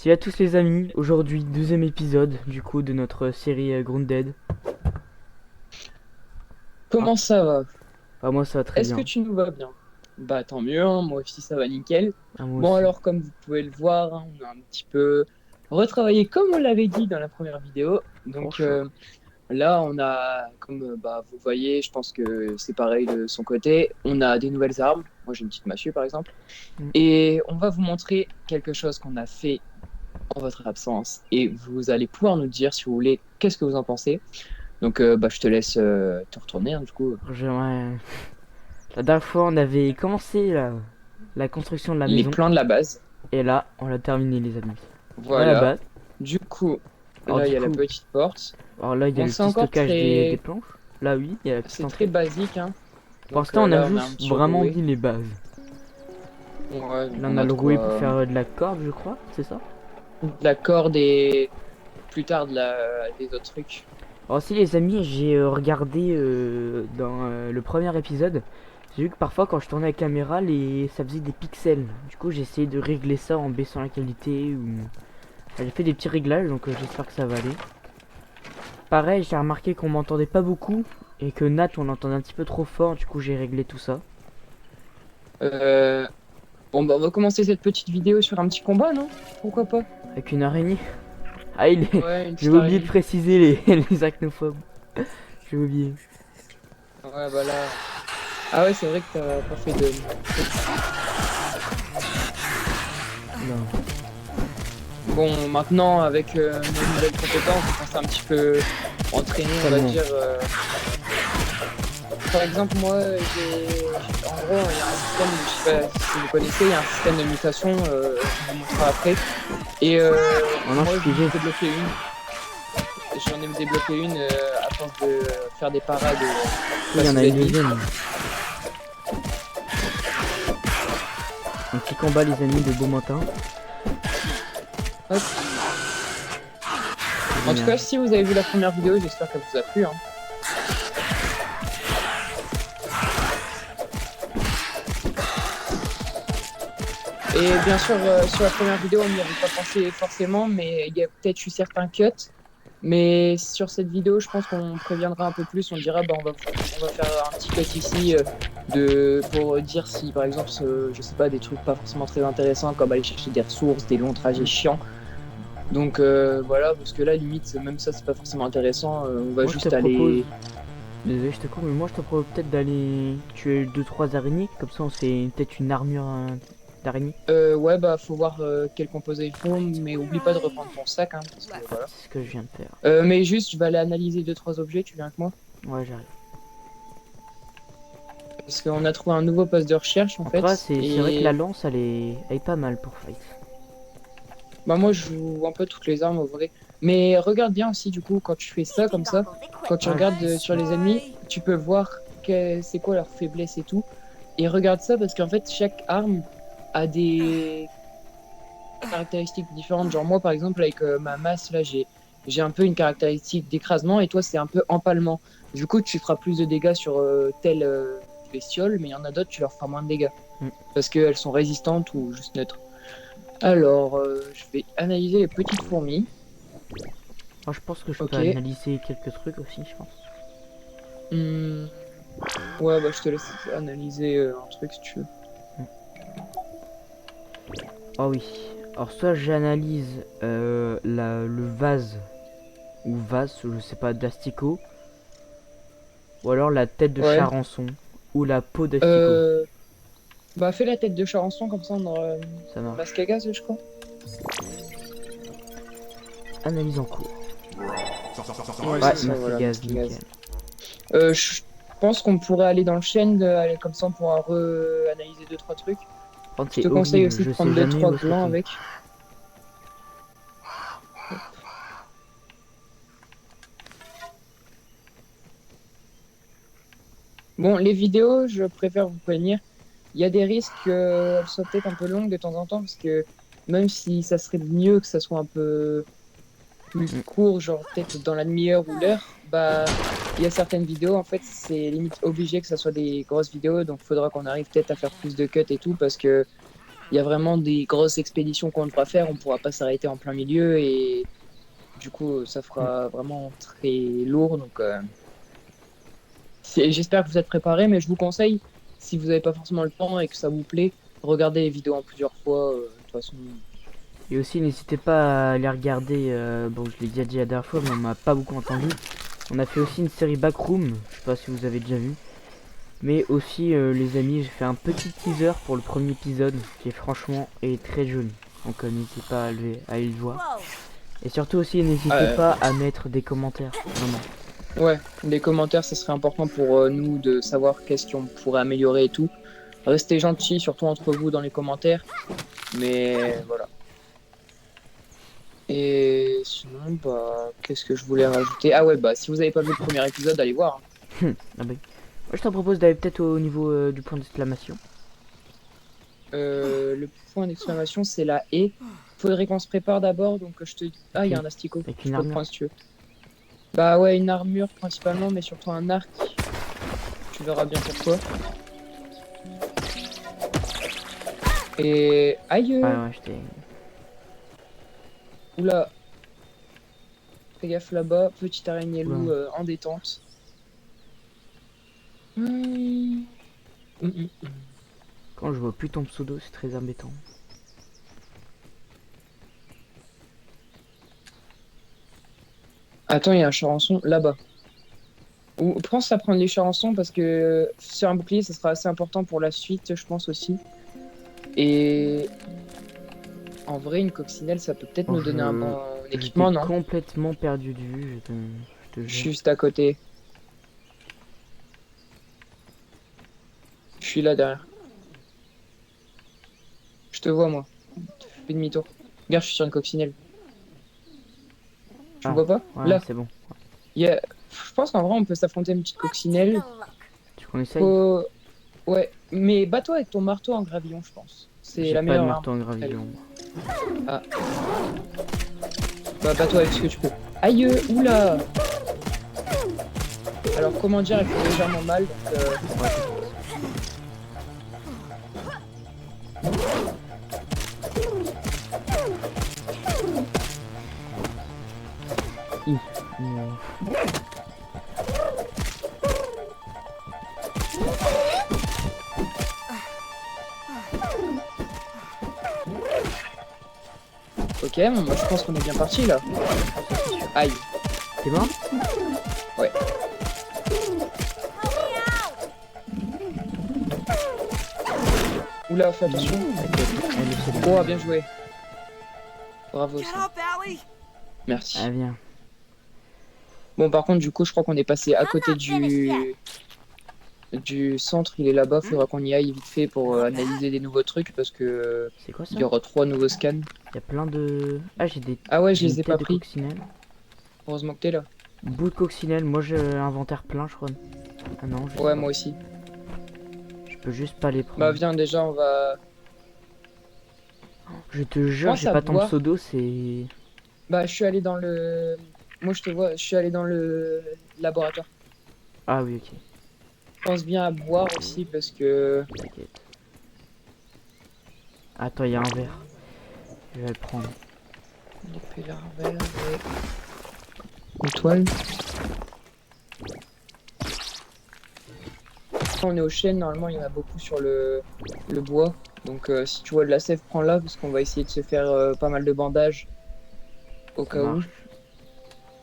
Salut à tous les amis, aujourd'hui deuxième épisode du coup de notre série Grounded. Ah, Comment ça va? moi ça va très Est-ce que bien. tu nous vas bien? Bah tant mieux, hein, moi aussi ça va nickel. Moi Bon aussi. alors comme vous pouvez le voir, hein, on a un petit peu retravaillé comme on l'avait dit dans la première vidéo. Donc Franchement. là on a, comme bah, vous voyez, je pense que c'est pareil de son côté, on a des nouvelles armes. Moi j'ai une petite massue par exemple. Mm. Et on va vous montrer quelque chose qu'on a fait en votre absence. Et vous allez pouvoir nous dire si vous voulez qu'est-ce que vous en pensez. Donc bah, je te laisse te retourner hein, du coup. J'aimerais. La dernière fois on avait commencé la construction de la Les maison. plans de la base. Et là on l'a terminé les amis. Voilà la Voilà. base. Du coup, Alors là, il du y a la coup, petite porte. alors là il y a Bon, le c'est petit encore stockage des très... planches. Là oui, il y a la petite C'est très entrée. basique, hein. Pour Donc l'instant on a là, on a un juste petit vraiment rouet. mis les bases. Ouais, donc Là on on a a le de rouet pour quoi... faire de la corde je crois, c'est ça? de la corde et plus tard des autres trucs. Alors aussi les amis, j'ai regardé dans le premier épisode, j'ai vu que parfois quand je tournais la caméra, ça faisait des pixels. Du coup j'ai essayé de régler ça en baissant la qualité ou... Enfin, j'ai fait des petits réglages donc j'espère que ça va aller. Pareil, j'ai remarqué qu'on m'entendait pas beaucoup et que Nat on l'entendait un petit peu trop fort, du coup j'ai réglé tout ça. Euh, Bon, bah, on va commencer cette petite vidéo sur un petit combat, non? Pourquoi pas? Avec une araignée. Ah il est... Ouais, une J'ai petite oublié de araignée. préciser les arachnophobes. J'ai oublié. Ouais, bah là... Ah ouais, c'est vrai que t'as pas fait de... Non. Bon, maintenant, avec nos nouvelles compétences, on s'est un petit peu entraîné, on va Tellement. dire... Par exemple, moi, en gros, il y a un système, je sais pas si vous connaissez, il y a un système de mutation, je vous montrerai après. Et Maintenant je moi, suis piégé. j'en ai débloqué une à force de faire des parades Oui, il y face en aux a une ennemis. deuxième. Un petit combat les amis de beau matin. Hop. En tout Génial. cas, si vous avez vu la première vidéo, j'espère qu'elle vous a plu, hein. Et bien sûr, sur la première vidéo, on n'y avait pas pensé forcément, mais il y a peut-être eu certains cuts. Mais sur cette vidéo, je pense qu'on préviendra un peu plus. On dira, bah, on va faire un petit cut ici pour dire si, par exemple, je sais pas, des trucs pas forcément très intéressants, comme aller chercher des ressources, des longs trajets Mm. chiants. Donc voilà, parce que là, limite, même ça, c'est pas forcément intéressant. On va Moi je te juste propose, aller. désolé je te coupe, mais moi je te propose peut-être d'aller tuer deux trois araignées, comme ça on se fait peut-être une armure d'araignée. Ouais, bah, faut voir quel composé il faut, mais oublie pas de reprendre ton sac, hein, parce que voilà. C'est ce que je viens de faire. Mais juste, je vais aller analyser deux, trois objets, tu viens avec moi? Ouais j'arrive. Parce qu'on a trouvé un nouveau poste de recherche, en En tout cas fait. c'est vrai que la Et lance elle est pas mal pour fight. bah, moi, je joue un peu toutes les armes, au vrai. Mais regarde bien aussi, du coup, quand tu fais ça, comme ça, quand tu Ah, regardes sur les ennemis, tu peux voir c'est quoi leur faiblesse et tout. Et regarde ça, parce qu'en fait, chaque arme a des caractéristiques différentes. Genre, moi, par exemple, avec ma masse, là, j'ai un peu une caractéristique d'écrasement, et toi, c'est un peu empalement. Du coup, tu feras plus de dégâts sur telle bestiole, mais il y en a d'autres, tu leur feras moins de dégâts. mm. Parce qu'elles sont résistantes ou juste neutres. Alors, je vais analyser les petites fourmis. Moi je pense que je peux Ok. analyser quelques trucs aussi je pense. Hmm, ouais, bah, je te laisse analyser un truc si tu veux. Oh oui. Alors soit j'analyse le vase ou vase, je sais pas, d'asticot, ou alors la tête de Ouais. charançon ou la peau d'asticot. Euh, Bah, fais la tête de charançon, comme ça on aura Ça masque marche. à gaz, je crois. Analyse en cours. Ouais, Ouais, c'est ça, masque à voilà, gaz, masque à nickel. gaz. Je pense qu'on pourrait aller dans le chêne, comme ça on pourra re-analyser deux, trois trucs. Par contre, Je te c'est conseille horrible, aussi de je prendre sais deux, jamais trois où est-ce que glands t'es. avec. Bon, les vidéos, je préfère vous prévenir. Il y a des risques qu'elles soient peut-être un peu longues de temps en temps, parce que même si ça serait mieux que ça soit un peu plus Mm. court, genre peut-être dans la demi-heure ou l'heure, bah il y a certaines vidéos, en fait, c'est limite obligé que ça soit des grosses vidéos, donc il faudra qu'on arrive peut-être à faire plus de cuts et tout, parce que il y a vraiment des grosses expéditions qu'on devra faire, on pourra pas s'arrêter en plein milieu et du coup, ça Mm. fera vraiment très lourd. Donc, j'espère que vous êtes préparés, mais je vous conseille, si vous n'avez pas forcément le temps et que ça vous plaît, regardez les vidéos en plusieurs fois. De toute façon, Et aussi, n'hésitez pas à les regarder. Bon, je l'ai déjà dit la dernière fois, mais on m'a pas beaucoup entendu. On a fait aussi une série Backroom. Je sais pas si vous avez déjà vu. Mais aussi, les amis, j'ai fait un petit teaser pour le premier épisode qui est franchement est très joli. Donc, n'hésitez pas à aller le voir. Et surtout aussi, n'hésitez euh, pas à mettre des commentaires. Vraiment. ouais, les commentaires, ça serait important pour nous de savoir qu'est-ce qu'on pourrait améliorer et tout. Restez gentils, surtout entre vous dans les commentaires. Mais voilà. Et sinon, bah, qu'est-ce que je voulais rajouter? Ah ouais, bah, si vous n'avez pas vu le premier épisode, allez voir, hein. Ah bah. Moi, je te propose d'aller peut-être au niveau du point d'exclamation. Le point d'exclamation, c'est la et. Faudrait qu'on se prépare d'abord, donc je te dis. Ah, il y a un asticot. Avec Je une peux le armure. prendre si tu veux. Bah ouais, une armure principalement, mais surtout un arc. Tu verras bien pourquoi. Et aïe! Ouais, ouais, j'étais. Oula, fais gaffe là-bas. Petite araignée Oula. loup en détente. Hum, hum, hum. Quand je vois plus ton pseudo, c'est très embêtant. Attends, il y a un charançon là-bas. Ou pense à prendre les charançons parce que sur un bouclier, ça sera assez important pour la suite, je pense aussi. Et en vrai, une coccinelle, ça peut peut-être Oh, nous donner un bon j'étais équipement, non? complètement perdu de vue, je te jure. Juste à côté. Je suis là derrière. Je te vois, moi. Fais demi-tour. Regarde, je suis sur une coccinelle. Tu me Ah, vois pas? ouais, Là. c'est bon. Il y a- Je pense qu'en vrai, on peut s'affronter une petite coccinelle. Tu qu'on essaye? Faut... Ouais. Mais bats-toi avec ton marteau en gravillon, je pense. C'est J'ai la pas de meilleure arme. marteau en Elle. gravillon. Ah. Bah, bats-toi avec ce que tu peux. Aïe! Oula! Alors, comment dire, elle fait légèrement mal. Donc, Hi. Hmm. ok, bon, moi, je pense qu'on est bien parti là. Aïe. T'es mort? Ouais. Oula, fais attention. Allez, c'est bon. Oh, bien joué. Bravo. Ça. Merci. Ah, viens. Bon, par contre, du coup, je crois qu'on est passé à côté du centre. Il est là-bas. Faudra qu'on y aille vite fait pour analyser des nouveaux trucs parce que C'est quoi il ça? y aura 3 nouveaux scans. Il y a plein de. Ah, Ah ouais, je j'ai une les ai tête pas de pris. coccinelle. Heureusement que t'es là. Bout de coccinelle. Moi, j'ai inventaire plein, je crois. Ah non, je sais Ouais, pas. moi aussi. Je peux juste pas les Bah, prendre. viens, déjà, on va. Je te jure, Pense j'ai à pas ton voir. pseudo, c'est. Bah, je suis allé dans le. Moi, je te vois. Je suis allé dans le laboratoire. Ah oui, ok. Pense bien à boire aussi parce que. T'inquiète. Attends, il y a un verre. Je vais le prendre. L'épée larvaire et. Une toile. On est au chêne, normalement il y en a beaucoup sur le bois. Donc si tu vois de la sève, prends-la parce qu'on va essayer de se faire pas mal de bandages au Ça cas où. marche.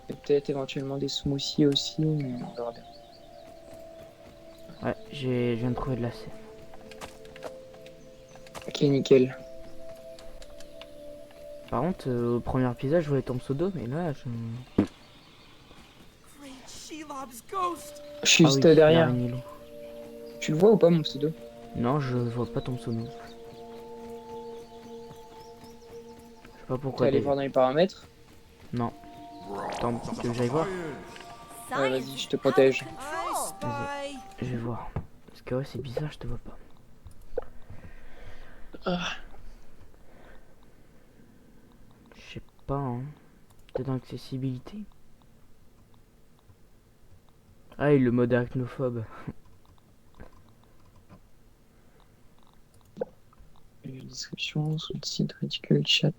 Et peut-être éventuellement des smoothies aussi, mais on verra bien. Ouais, je viens de trouver de la sève. Ok, nickel. Par contre, au premier épisode, je voulais ton pseudo, mais là, je. Je suis Ah juste oui, derrière. l'araignée loup. Tu le vois ou pas mon pseudo? Non, je vois pas ton pseudo. Je sais pas T'es pourquoi allé d'ailleurs. voir dans les paramètres? Non. Attends, tu veux que j'aille voir? Ouais, vas-y, je te protège. Vas-y, je vais voir. Parce que ouais, c'est bizarre, je te vois pas. Ah, Je sais pas, hein. T'es dans l'accessibilité? Ah, et le mode arachnophobe. description, sous le site, ridicule, chat.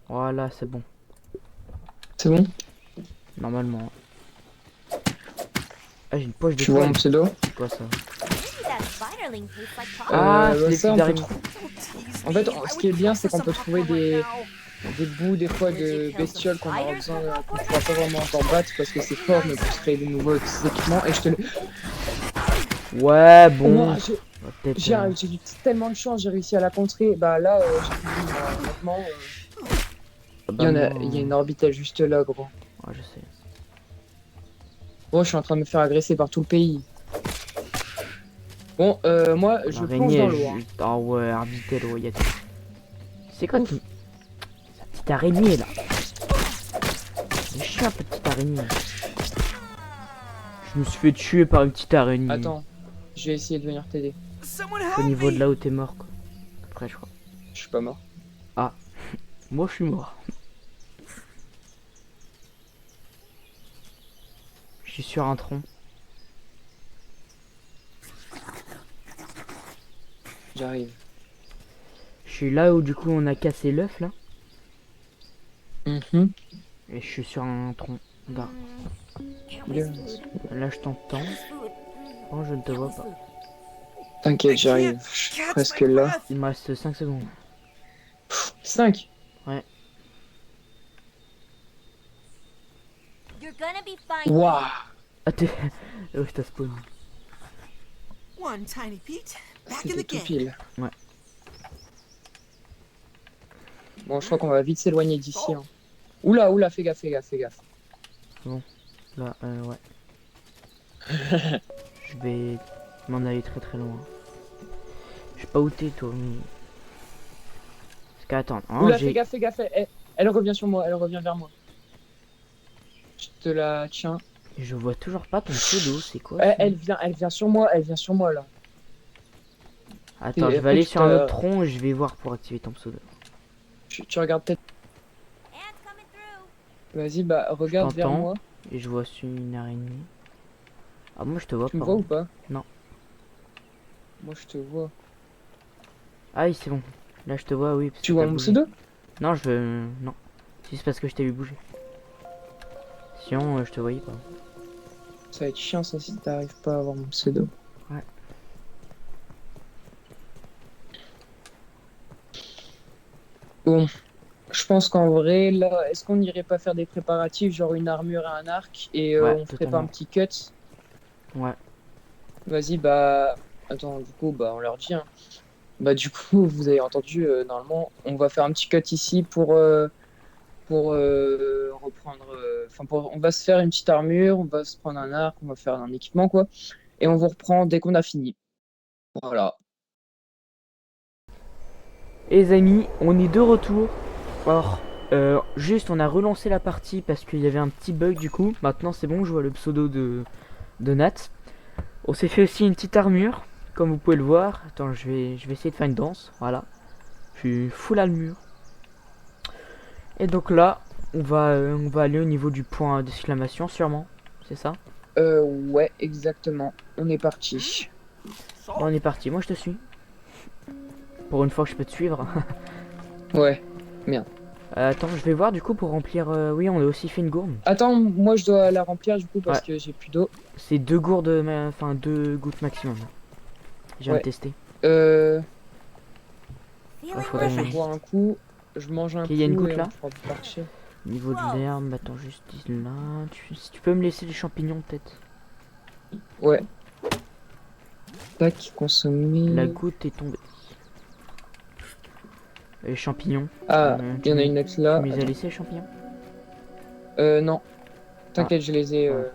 Voilà, c'est bon. C'est bon? Normalement. Ah, j'ai une poche de Tu vois colle. mon pseudo? C'est quoi ça? Euh, Ah, bah, c'est des ça, petites on peut araignées. En fait, ce qui est bien, c'est qu'on peut trouver des bouts, des fois, de bestioles qu'on aura besoin, qu'on pourra pas vraiment encore battre parce que c'est fort, mais pour se créer de nouveaux équipements. Et je te le. Ouais, bon. Moi, On va peut-être, j'ai eu tellement de chance, j'ai réussi à la contrer. Bah là, j'ai fini, honnêtement. bah, moi, Il y a une orbitale juste là, gros. ouais, je sais. Bon, je suis en train de me faire agresser par tout le pays. Bon, moi, je plonge L'araignée dans est l'eau. Hein. juste. Ah ouais, Arbitel, ouais, y a tout. C'est quoi sa petite araignée là? C'est chiant, ta petite araignée. Je me suis fait tuer par une petite araignée. Attends, je vais essayer de venir t'aider. Au niveau de là où t'es mort, quoi. Après, je crois. Je suis pas mort. Moi, je suis mort. Je suis sur un tronc. J'arrive. Je suis là où du coup on a cassé l'œuf là. Mhm. Et je suis sur un tronc. Là, Bien. là je t'entends. Oh, je ne te vois pas. T'inquiète, j'arrive. Je suis presque là. Il me reste 5 secondes. 5. Waouh. Ah, t'es. Oh, je t'ai spawn. One tiny Pete, back in C'était the tout game. pile. Ouais. Bon, je crois qu'on va vite s'éloigner d'ici. Hein. Oula, oula, fais gaffe, fais gaffe, fais gaffe. Là, ouais. Je vais m'en aller très très loin. Je sais pas où t'es toi, mais. Parce qu'attends, hein, Oula, fais gaffe, fais gaffe. Elle revient sur moi, elle revient vers moi. Je te la tiens. Je vois toujours pas ton pseudo, c'est quoi ça Elle vient sur moi là. Attends, Et je vais après, aller tu sur un t'as- autre tronc et je vais voir pour activer ton pseudo. Tu regardes peut-être. Vas-y, bah regarde vers t'entends. moi. Et je vois une araignée. Ah, moi je te vois Tu me pas. vois ou pas? Non. Moi je te vois. Ah oui, c'est bon. Là je te vois, oui. Parce Tu que vois t'as mon bougé. pseudo? Non, non. Si, c'est parce que je t'ai vu bouger. Sinon, je te voyais pas. Ça va être chiant ça si t'arrives pas à avoir mon pseudo. Ouais. Bon, je pense qu'en vrai, là, est-ce qu'on n'irait pas faire des préparatifs, genre une armure et un arc, et Ouais, on ferait pas totalement. un petit cut? Ouais. Vas-y, bah. Attends, du coup, bah, on leur dit. Hein. Bah, du coup, vous avez entendu, normalement, on va faire un petit cut ici pour reprendre. Enfin, on va se faire une petite armure, on va se prendre un arc, on va faire un équipement, quoi. Et on vous reprend dès qu'on a fini. Voilà. Et les amis, on est de retour. Alors, juste on a relancé la partie parce qu'il y avait un petit bug du coup. Maintenant c'est bon, je vois le pseudo de Nat. On s'est fait aussi une petite armure, comme vous pouvez le voir. Attends, je vais essayer de faire une danse. Voilà. Je suis full armure. Et donc là, on va aller au niveau du point d'exclamation sûrement. C'est ça? Ouais, exactement. On est parti. Bon, on est parti, moi je te suis. Pour une fois que je peux te suivre. Ouais. Attends, je vais voir du coup pour remplir. Oui, on a aussi fait une gourde. Attends, moi je dois la remplir du coup parce Ouais. que j'ai plus d'eau. C'est 2 gourdes, enfin 2 gouttes maximum. Je viens Ouais. de tester. Euh, faudrait- je bois un coup, je mange un Ok, coup y a une goutte et là. on pourra partir. Niveau de l'herbe, attends juste là. Si tu peux me laisser les champignons peut-être. Ouais. Tac, consommer. La goutte est tombée. Les champignons. Ah, tu il y en a me- une autre là. Tu me les as Attends. laissés les champignons? Non. T'inquiète, je les ai. Ouais.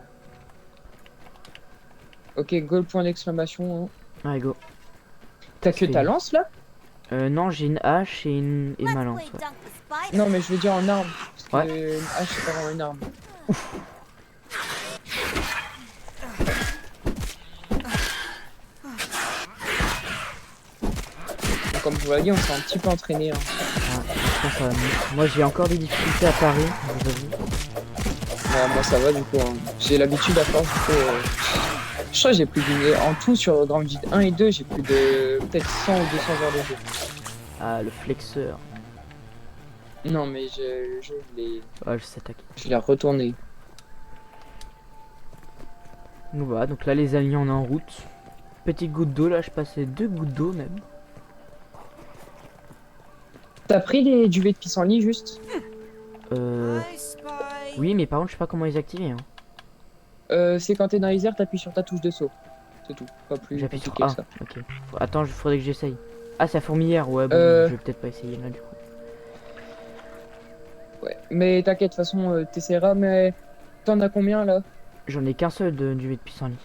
Ok, go le point d'exclamation. Hein. Allez go. T'as que C'est- ta lance là? Non, j'ai une hache et ma lance. Ouais. Non, mais je veux dire en arme. Parce Ouais. que une hache, c'est pas vraiment une arme. Donc, comme je vous l'ai dit, on s'est un petit peu entraîné. Hein. Je pense que ça va mieux. Moi j'ai encore des difficultés à parer, je vous avoue. Ouais, moi ça va du coup. Hein. J'ai l'habitude à force du coup. Je crois que j'ai plus en tout sur Grounded 1 et 2, j'ai plus de peut-être 100 ou 200 heures de jeu. Ah, le flexeur. Non, mais Ah, je sais attaquer. je l'ai retourné. Donc voilà, donc là les amis on est en route. Petite goutte d'eau, là je passais 2 gouttes d'eau même. T'as pris les duvets de pissenlit juste? Euh... I spy. Oui, mais par contre je sais pas comment les activer. Hein. C'est quand t'es dans les airs, t'appuies sur ta touche de saut. C'est tout, pas plus J'appuie sur compliqué A. que ça. Ok. Attends, il faudrait que j'essaye. Ah, c'est la fourmilière, ouais, bon, je vais peut-être pas essayer là du coup. Ouais. Mais t'inquiète, de toute façon, t'essaieras, mais t'en as combien là? J'en ai qu'un seul de duvet de pissenlit.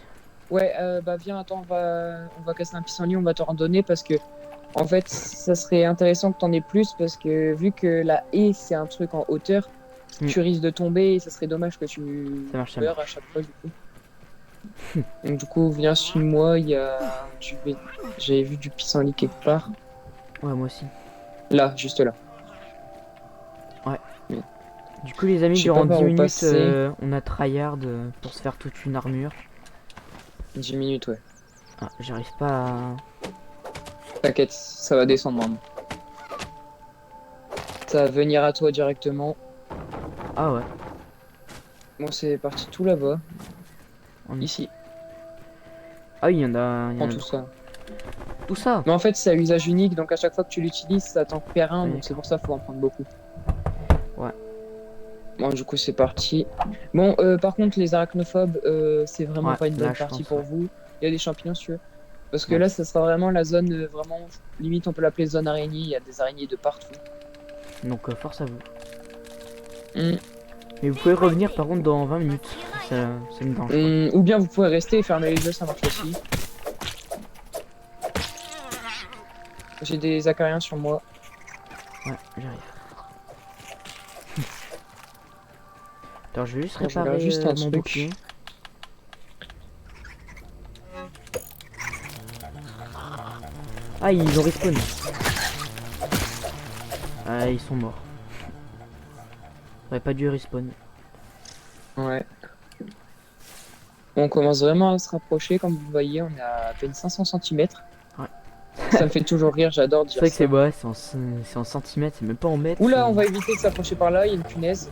Ouais, bah viens, attends, on va casser un pissenlit, on va te randonner parce que, en fait, ça serait intéressant que t'en aies plus parce que vu que la haie c'est un truc en hauteur, tu risques de tomber et ça serait dommage que tu Ça marche, ça meurs à chaque fois du coup. Donc du coup, viens, suis-moi, il y a j'avais vu du pissenlit quelque part. Ouais, moi aussi. Là, juste là. Du coup, les amis, Je sais pas durant par 10 où minutes, passer. on a tryhard pour se faire toute une armure. 10 minutes, ouais. Ah, j'arrive pas à... T'inquiète, ça va descendre maintenant. Ça va venir à toi directement. Ah ouais. Bon, c'est parti tout là-bas. On- Ici, Ah oui, il y en a... prends tout ça. Tout ça. Mais en fait, c'est à usage unique, donc à chaque fois que tu l'utilises, ça t'en perd un, Ouais, donc c'est pour ça qu'il faut en prendre beaucoup. Ouais. Bon, du coup, c'est parti. Bon, par contre, les arachnophobes, c'est vraiment Ouais, pas une là, bonne je partie pense, pour ouais. vous. Il y a des champignons, si tu veux. Parce que Ouais. là, ça sera vraiment la zone, vraiment, limite, on peut l'appeler zone araignée. Il y a des araignées de partout. Donc, force à vous. Hmm. Mais vous pouvez revenir par contre dans 20 minutes. Ça me dérange pas. Ou bien vous pouvez rester et fermer les yeux, ça marche aussi. J'ai des acariens sur moi. Ouais, j'arrive. Attends, je vais juste Attends, je regarde réparer juste un mon truc. bouclier. Ah, ils ont respawn. Ah, ils sont morts. J'aurais pas dû respawn. Ouais. On commence vraiment à se rapprocher, comme vous voyez, on est à peine 500 cm. Ouais. Ça me fait toujours rire, j'adore C'est dire vrai que ça. c'est ouais, c'est en centimètres, c'est même pas en mètres. Oula, on va éviter de s'approcher par là, il y a une punaise.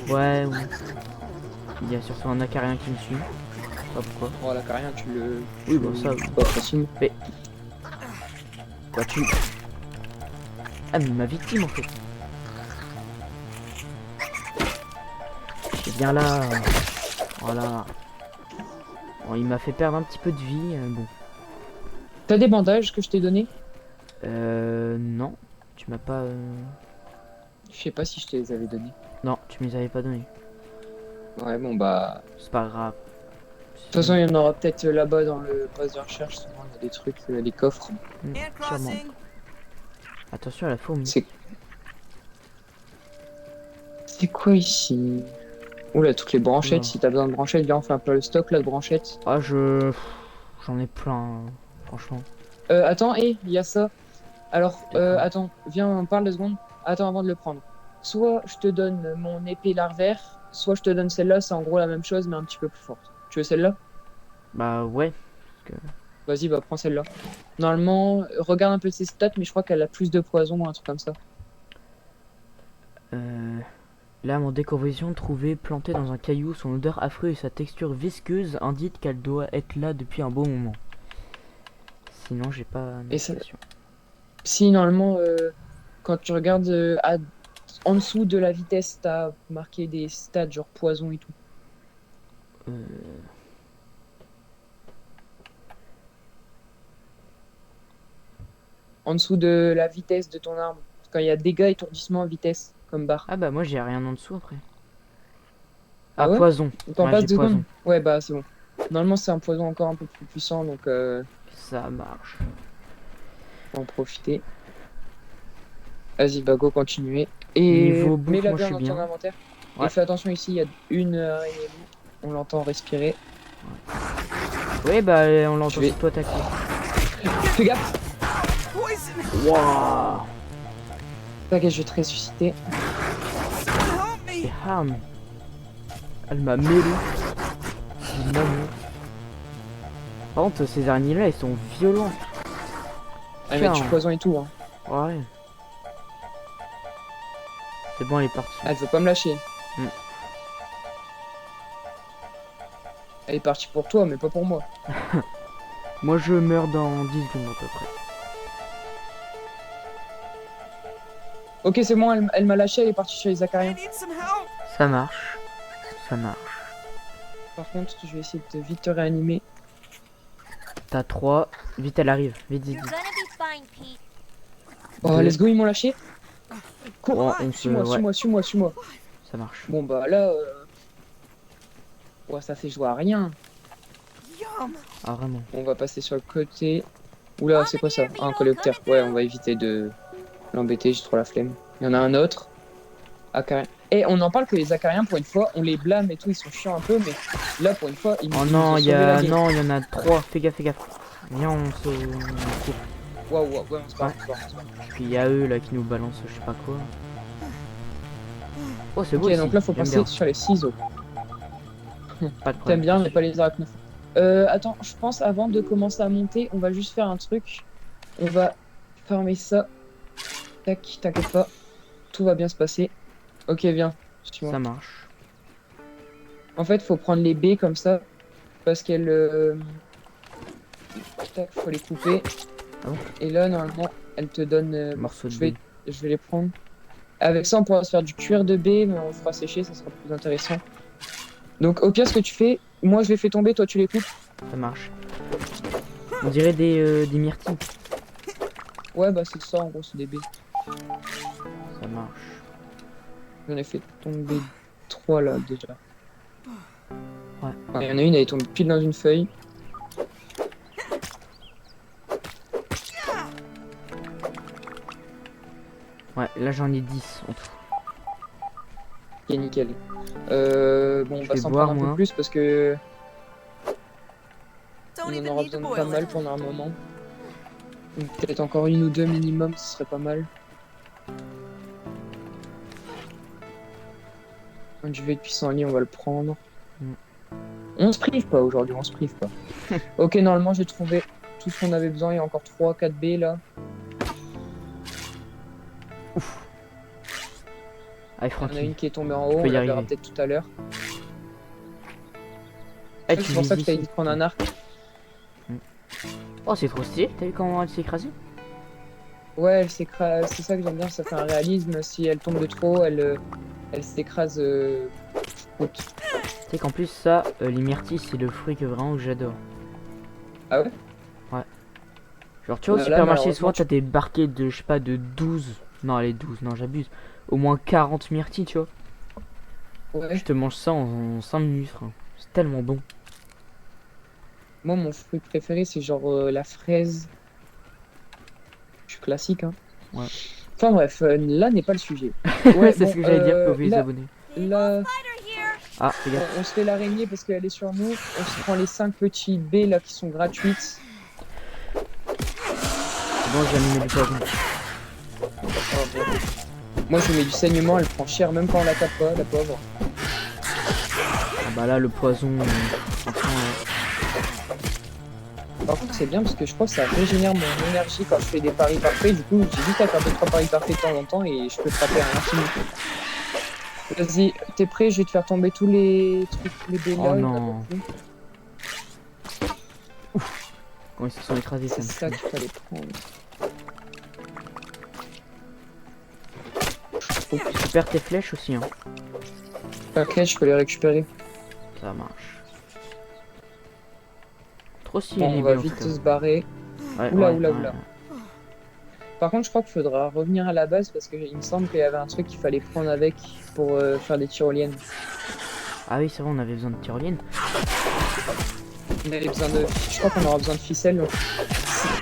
Ouais, oui. Il y a surtout un acarien qui me suit. Je sais pas pourquoi. Oh, l'acarien, tu le. Oui, bon, ça, oui. Pas facile. Quoi, tu... Ah, mais ma victime en fait. Et bien là. Voilà. Bon, il m'a fait perdre un petit peu de vie. Bon. T'as des bandages que je t'ai donné? Non. Tu m'as pas... Je sais pas si je te les avais donnés. Non, tu me les avais pas donnés. Ouais, bon bah. C'est pas grave. De toute façon, il y en aura peut-être là-bas dans le poste de recherche. Souvent, il y a des trucs, les coffres. Mm, And sûrement. crossing. Attention à la fourmi. C'est quoi ici? Oula, toutes les branchettes. Oula. Si t'as besoin de branchettes, viens, on fait un peu le stock là de branchettes. Ah, j'en ai plein, hein, franchement. Attends, il y a ça. Alors, attends, viens, on parle 2 secondes. Attends, avant de le prendre. Soit je te donne mon épée larvaire, soit je te donne celle-là. C'est en gros la même chose, mais un petit peu plus forte. Tu veux celle-là? Bah ouais. Vas-y, bah prends celle-là. Normalement, regarde un peu ses stats, mais je crois qu'elle a plus de poison ou un truc comme ça. Là, mon décomposition trouvée plantée dans un caillou, son odeur affreuse et sa texture visqueuse indiquent qu'elle doit être là depuis un bon moment. Sinon, j'ai pas Et ça- d'indication. Si, normalement, quand tu regardes en dessous de la vitesse, t'as marqué des stats genre poison et tout. Euh, En dessous de la vitesse de ton arme. Quand il y a dégâts, étourdissement, vitesse, comme barre. Ah bah moi j'ai rien en dessous après. Ah Ah, ouais poison. T'en Ouais, passes j'ai 2 poison. secondes? Ouais, bah c'est bon. Normalement, c'est un poison encore un peu plus puissant, donc Ça marche. faut en profiter. Vas-y, bah go, continuer. Et Niveau bouffe, mets-la moi, bien je dans suis ton bien. inventaire. Ouais. Et fais attention ici, il y a une araignée. On l'entend respirer. Oui bah on l'entend Je vais- surtout attaquer. Fais gaffe! Poison. Waouh. T'inquiète, je vais te ressusciter. Help Et me. ham. Elle m'a mêlé. D'une maman. Par contre, ces araignées-là, ils sont violents. Ah, mais du poison et tout, hein. Ouais. C'est bon, elle est partie. Elle veut pas me lâcher. Mm. Elle est partie pour toi, mais pas pour moi. Moi, je meurs dans 10 secondes à peu près. Ok, c'est bon, elle m'a lâché, elle est partie chez les I acariens. need some help. Ça marche. Ça marche. Par contre, je vais essayer de vite te réanimer. T'as 3. Vite, elle arrive. Vite, vite, You're vite. gonna be fine, Pete. Oh, Ok. let's go, ils m'ont lâché. Cours, Bon, on se... suis-moi, Ouais, suis-moi, suis-moi, suis-moi. ça marche. Bon, bah là... Ouais, ça fait jouer à rien. Yum. Ah, vraiment. On va passer sur le côté. Oula, c'est quoi ça? Ah, un coléoptère. Ouais, on va éviter de l'embêter, j'ai trop la flemme. Il y en a un autre. Acarien. Et on en parle que les acariens, pour une fois, on les blâme et tout, ils sont chiants un peu, mais là, pour une fois, ils Oh ils non, nous ont il y sauvé la a... game. Non, il y en a 3. Fais gaffe, fais gaffe. Viens, on se... coupe. Waouh, waouh, ouais, on se barre, on se barre, on se barre. Puis il y a eux là qui nous balancent je sais pas quoi. Oh, c'est beau Ok, ici. donc là, faut J'aime passer bien. sur les ciseaux. Pas de T'aimes problème. bien, mais pas les arachnophores. Attends, je pense avant de commencer à monter, on va juste faire un truc. On va fermer ça. Tac, t'inquiète pas. Tout va bien se passer. Ok, viens. Suis-moi. Ça marche. En fait, faut prendre les baies comme ça. Parce qu'elles. Tac, faut les couper. Ah bon? Et là, normalement, elles te donnent. Morceau de je vais, baie. je vais les prendre. Avec ça, on pourra se faire du cuir de baie, mais on le fera sécher, ça sera plus intéressant. Donc, au pire, ce que tu fais, moi je les fais tomber, toi tu les coupes. Ça marche. On dirait des myrtilles. Ouais, bah c'est ça, en gros, c'est des baies. Ça marche. J'en ai fait tomber 3 là déjà. Ouais. Il y en a une, elle est tombée pile dans une feuille. Ouais, là j'en ai 10 en tout. Ok, nickel. Bon, on Je va vais s'en boire, prendre un peu moi. plus parce que Don't on en even aura need to besoin de boil pas mal it. pendant un moment. Donc, peut-être encore une ou deux minimum, ce serait pas mal. Un duvet de pissenlit, on va le prendre. Mm. On se prive pas aujourd'hui, on se prive pas. Ok, normalement j'ai trouvé tout ce qu'on avait besoin. Il y a encore 3-4 baies là. Allez, Il y en a Francky. une qui est tombée en haut, on peux y la verra arriver. peut-être tout à l'heure. Eh, C'est pour ça que je t'avais dit de prendre un arc. Oh, c'est trop stylé. T'as vu comment elle s'est écrasée? Ouais, elle s'écrase. C'est ça que j'aime bien, ça fait un réalisme. Si elle tombe de trop, elle s'écrase. Choucroute. Tu sais qu'en plus, ça, les myrtilles, c'est le fruit que vraiment que j'adore. Ah ouais? Genre, tu vois, au Là, supermarché, malheureusement, souvent, t'as des barquettes de, je sais pas, de 12. Non, allez, 12, non, j'abuse. Au moins 40 myrtilles, tu vois. Ouais. Je te mange ça en 5 minutes, frère. C'est tellement bon. Moi, mon fruit préféré, c'est genre la fraise. Je suis classique, hein. Ouais. Enfin bref, là n'est pas le sujet. Ouais, Ouais, c'est bon, ce que j'allais dire, faut oublier les là, abonnés. là, Ah, fais gaffe. on se fait l'araignée parce qu'elle est sur nous. On se prend les 5 petits baies là qui sont gratuites. C'est bon, j'ai mis du poison. Moi, je mets du saignement, elle prend cher même quand on la tape pas, la pauvre. Ah bah là, le poison, franchement, Par contre, c'est bien parce que je crois que ça régénère mon énergie quand je fais des paris parfaits. Du coup, j'ai juste à faire 2-3 paris parfaits de temps en temps et je peux frapper à l'infini. Vas-y, t'es prêt? Je vais te faire tomber tous les trucs, les baies là. Oh il y en a non. beaucoup. quand ils se sont écrasés, ça C'est me ça fout. qu'il fallait prendre. Tu perds tes flèches aussi, hein. Ok, je peux les récupérer. Ça marche. Trop stylé, Bon, les on va baies, en vite tout cas. se barrer. Ouais, Oula, ouais, oula, ouais, oula. ouais. Par contre, je crois qu'il faudra revenir à la base parce qu'il me semble qu'il y avait un truc qu'il fallait prendre avec pour faire des tyroliennes. Ah oui, c'est vrai, on avait besoin de tyrolienne. On avait besoin de. Je crois qu'on aura besoin de ficelles. Donc...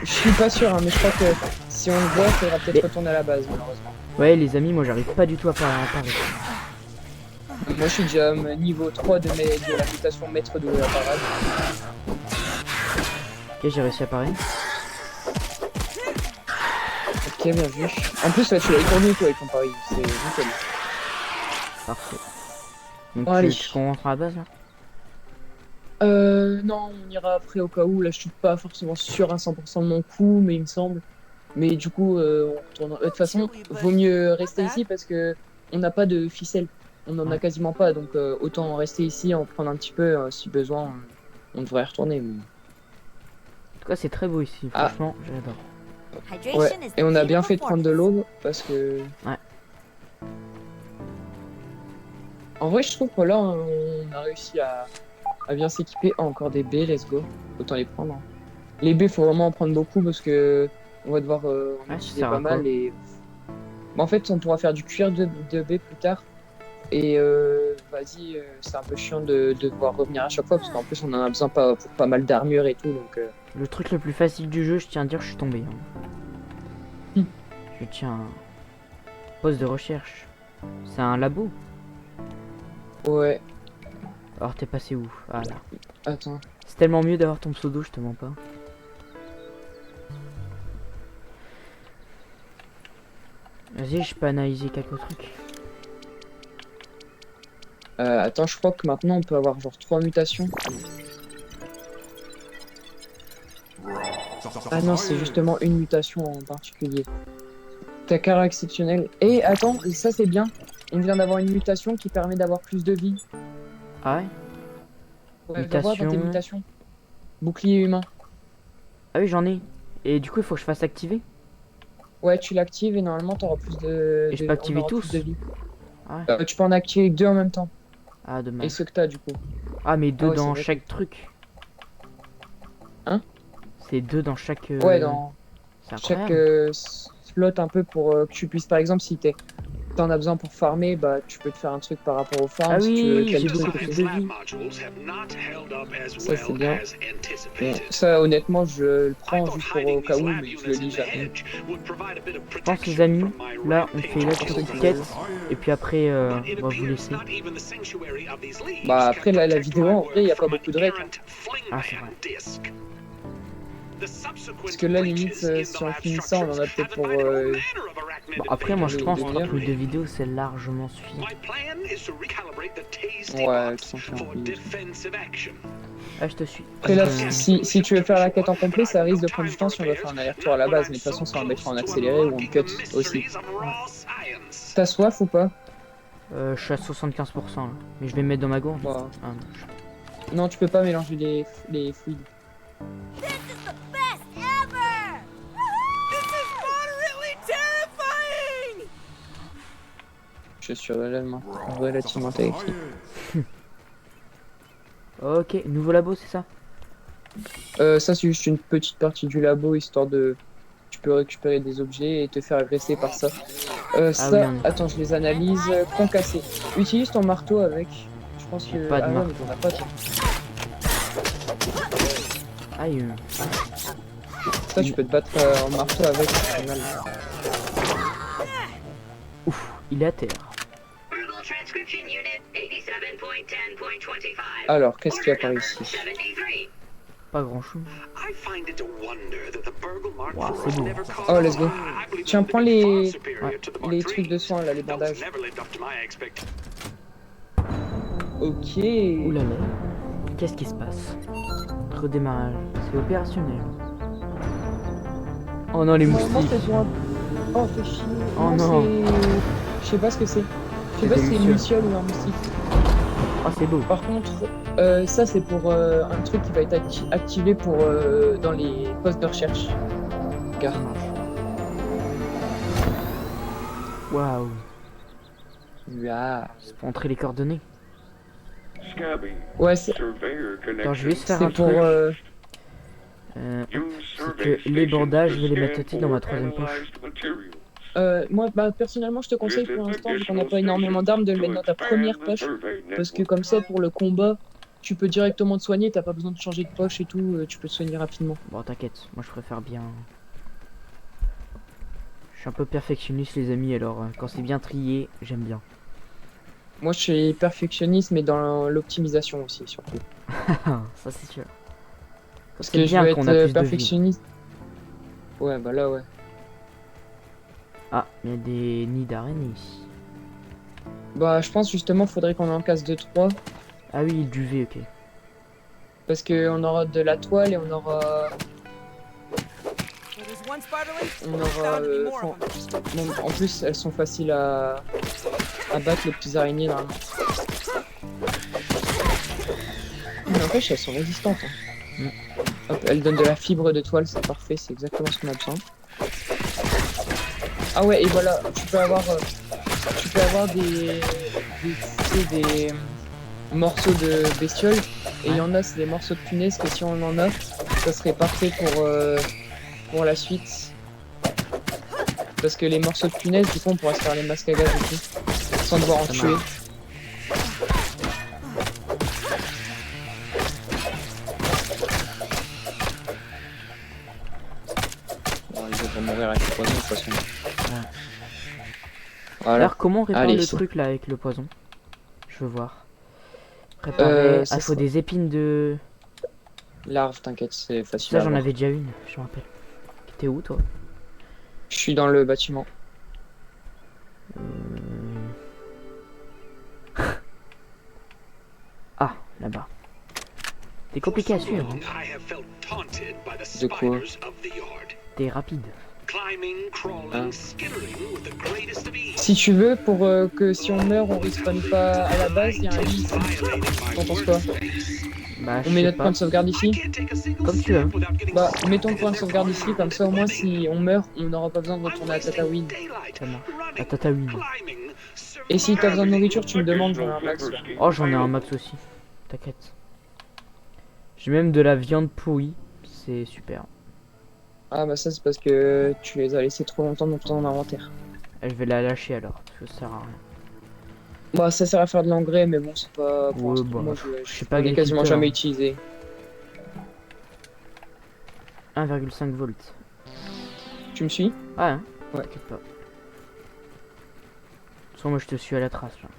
Je suis pas sûr, hein, mais je crois que si on le voit, il faudra peut-être Mais- retourner à la base, malheureusement. Ouais, les amis, moi j'arrive pas du tout à faire un pari. Moi, je suis déjà niveau 3 de la réputation maître de la parade. Ok, j'ai réussi à parer. Ok, bien vu. En plus, là, tu l'as étourdi, toi, avec ton pari. C'est nickel. Parfait. Donc Bon, allez. tu rentres à la base là? Non, on ira après au cas où. Là, je suis pas forcément sûr à 100% de mon coup, mais il me semble. Mais du coup, on retourne. De toute façon, vaut mieux rester ici parce que on n'a pas de ficelle. On n'en Ouais. a quasiment pas, donc autant rester ici, en prendre un petit peu. Si besoin, on devrait y retourner. En tout cas, c'est très beau ici, Ah, franchement, j'adore. ouais. Hydration is Et the on a key to bien fait de prendre de performance. l'eau parce que. Ouais. En vrai, je trouve que là, on a réussi à bien s'équiper. Ah, encore des baies, let's go. Autant les prendre, hein. Les baies, faut vraiment en prendre beaucoup parce que on va devoir en Ouais, ça utiliser sert pas à quoi? mal. Et bah, en fait, on pourra faire du cuir de baies plus tard. Et vas-y, c'est un peu chiant de devoir revenir à chaque fois parce qu'en plus, on en a besoin pour pas mal d'armure et tout. Donc, Le truc le plus facile du jeu, je tiens à dire, je suis tombé, hein. Hmm. Je tiens un poste de recherche. C'est un labo? Ouais, Alors t'es passé où? Ah là. attends. C'est tellement mieux d'avoir ton pseudo, je te mens pas. Vas-y, je peux analyser quelques trucs. Attends, je crois que maintenant, on peut avoir genre 3 mutations. Ah non, c'est justement une mutation en particulier. Ta carrière exceptionnelle. Et attends, ça c'est bien. On vient d'avoir une mutation qui permet d'avoir plus de vie. Ah ouais? Ouais, va voir dans tes Mutation. mutations. Bouclier humain. Ah oui, j'en ai. Et du coup, il faut que je fasse activer. Ouais, tu l'actives et normalement t'auras plus Et je peux on activer aura plus de tous. vie. Ah ouais. Tu peux en activer que 2 en même temps. Ah, Et dommage. ceux que t'as du coup. Ah, mais Ah deux ouais, c'est dans vrai que. chaque truc. Hein? C'est deux dans chaque... Ouais, dans C'est chaque incroyable. slot un peu pour que tu puisses, par exemple, si t'en as besoin pour farmer, bah tu peux te faire un truc par rapport aux Ah farms si tu veux oui, tel j'ai truc beaucoup et plus tout. de vie. Ça c'est bien. Bon, ça honnêtement je le prends juste pour au cas où, mais je le lis jamais. Je pense les amis, là on fait la Pour ceux qui quête veulent. et puis après on va vous laisser. Bah après la vidéo en vrai il n'y a pas beaucoup de rec, hein. Ah c'est vrai. Parce que là limite si on finit ça on en a peut-être pour Bon, après moi je allez, une pense 30 demi-heure. minutes de vidéo c'est largement suffisant. Ouais, tout simplement. Ah je te suis. Après là si tu veux faire la quête en complet ça risque de prendre du temps si on doit faire un aller-retour à la base, mais de toute façon ça on mettra en accéléré ou en cut aussi. T'as soif ou pas? Je suis à 75% là. Mais je vais me mettre dans ma gourde. Bah, Ah, non, non tu peux pas mélanger les fluides. This is the best ever! This is moderately terrifying! Je suis relativement terrifié. Ok, nouveau labo c'est ça? Ça, c'est juste une petite partie du labo, histoire de... Tu peux récupérer des objets et te faire agresser par ça. Ah oui, Ça, on... attends, je les analyse. Concassé. Utilise ton marteau avec. Je pense J'ai que... pas de Ah ouais, mais marteau. t'en as pas, toi. Aïe. Ça, tu peux te battre en marteau avec. C'est pas mal. Ouf, il est à terre. Alors, qu'est-ce qu'il y a par ici? Pas grand chose. Wow, c'est beau. Oh, let's go. Tiens, prends les trucs de soins là, les bandages. Ok. Ouh là là. Qu'est-ce qui se passe? Redémarrage. C'est opérationnel. Oh non les Normalement, moustiques. c'est pour un... Oh, fais chier. Oh non. Je sais pas ce que c'est. Je sais C'est pas des si c'est une lucioles. luciole ou un moustique. Oh c'est beau. Par contre, ça c'est pour un truc qui va être activé pour dans les postes de recherche. Ça Regarde. marche. Waouh. Ah. C'est pour entrer les coordonnées. Ouais, c'est Attends, je vais juste faire un pour. truc. C'est que les bandages, je vais les mettre aussi dans ma troisième poche. Moi, bah, personnellement, je te conseille pour l'instant, vu qu'on n'a pas énormément d'armes, de le mettre dans ta première poche. Parce que comme ça, pour le combat, tu peux directement te soigner, t'as pas besoin de changer de poche et tout, tu peux te soigner rapidement. Bon t'inquiète, moi je préfère bien. Je suis un peu perfectionniste les amis, alors quand c'est bien trié, j'aime bien. Moi, je suis perfectionniste, mais dans l'optimisation aussi, surtout. Ça c'est sûr. Parce C'est que je bien veux qu'on a être plus de vie. perfectionniste. Ouais, bah là, ouais. Ah, il y a des nids d'araignées ici. Bah, je pense justement, faudrait qu'on en casse 2-3. Ah oui, le duvet, ok. Parce qu'on aura de la toile et on aura... Where there's one spiderling, On there's aura bound to be more of them. bon, en plus, elles sont faciles à battre, les petites araignées, normalement. Mais n'empêche, elles sont résistantes. Hein. Hop, elles donnent de la fibre de toile, c'est parfait, c'est exactement ce qu'on a besoin. Ah ouais, et voilà, tu peux avoir des morceaux de bestioles, et il y en a, c'est des morceaux de punaises que si on en a, ça serait parfait pour la suite. Parce que les morceaux de punaises, du coup, on pourra se faire les masques à gaz et tout, sans devoir en tuer. Bon, ils vont mourir avec le poison de toute façon. Voilà. Alors, comment on répare Allez, le c'est- truc là avec le poison? Je veux voir. Préparer. ça Ah, faut sera- des épines de. Larve, t'inquiète, c'est facile Ça, à j'en avoir. avais déjà une, je me rappelle. T'es où toi? Je suis dans le bâtiment. Ah, là-bas. C'est compliqué à suivre. Hein. De quoi? T'es rapide. Hein. Si tu veux, pour que si on meurt, on respawn pas à la base, il y a un lit ici. T'en penses quoi? Bah, je On met sais notre pas. point de sauvegarde ici? Comme tu veux. Bah, mettons le point de sauvegarde ici, comme ça au moins si on meurt, on n'aura pas besoin de retourner à Tatooine. Ça marche. À Tatooine. Et si t'as besoin de nourriture, tu me demandes, j'en ai un max. Là. Oh, j'en ai un max aussi. T'inquiète. J'ai même de la viande pourrie. C'est super. Ah bah ça c'est parce que tu les as laissés trop longtemps dans ton inventaire. Je vais la lâcher alors, parce que ça sert à rien. Bah ça sert à faire de l'engrais, mais bon c'est pas... Pour Ouais, l'instant, bah, moi je sais pas, je l'ai quasiment agriculteur. jamais utilisé. 1,5 volts. Tu me suis? Ah, hein. Ouais. T'inquiète pas. De toute façon, moi je te suis à la trace là.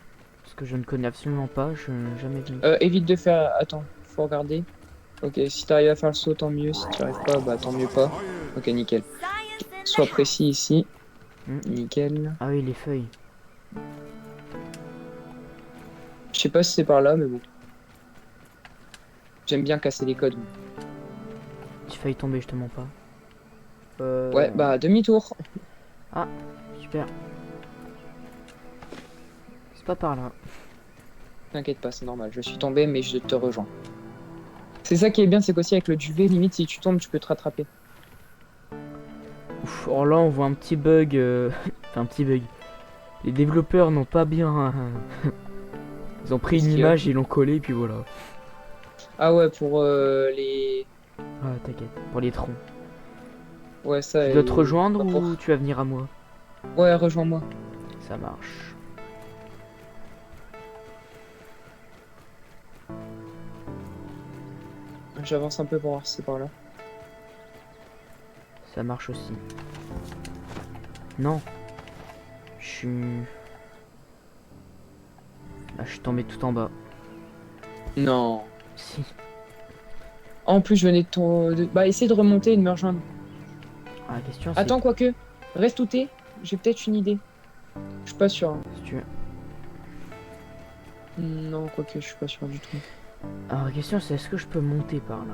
Parce que je ne connais absolument pas, je n'ai jamais vu. Évite de faire... Attends, faut regarder. Ok, si t'arrives à faire le saut, tant mieux. Si tu arrives pas, bah tant mieux pas. Ok, nickel. Science in Sois the précis ici. Hmm. Nickel. Ah oui, les feuilles. Je sais pas si c'est par là, mais bon. J'aime bien casser les codes. J'ai failli tomber, je te mens pas. Ouais, bah demi-tour. Super. C'est pas par là. T'inquiète pas, c'est normal. Je suis tombé, mais je te rejoins. C'est ça qui est bien, c'est qu'aussi avec le duvet, limite, si tu tombes, tu peux te rattraper. Ouf, alors là on voit un petit bug. Enfin, un petit bug. Les développeurs n'ont pas bien. Ils ont pris une Qu'est-ce qu'il y a image, ils l'ont collée, puis voilà. Ah ouais, pour les... Ah, t'inquiète. Pour les troncs. Ouais, ça... Tu dois te rejoindre pas ou pour- tu vas venir à moi? Ouais, rejoins-moi. Ça marche. J'avance un peu pour voir si c'est par là. Ça marche aussi. Non. Je suis... Ah, je suis tombé tout en bas. Non. Si. En plus, je venais de ton... Bah, essaye de remonter et de me rejoindre. Ah, la question c'est... Attends, quoique. Reste où t'es. J'ai peut-être une idée. Je suis pas sûr. Hein. Si tu veux. Non, quoique, je suis pas sûr du tout. Alors la question c'est est-ce que je peux monter par là?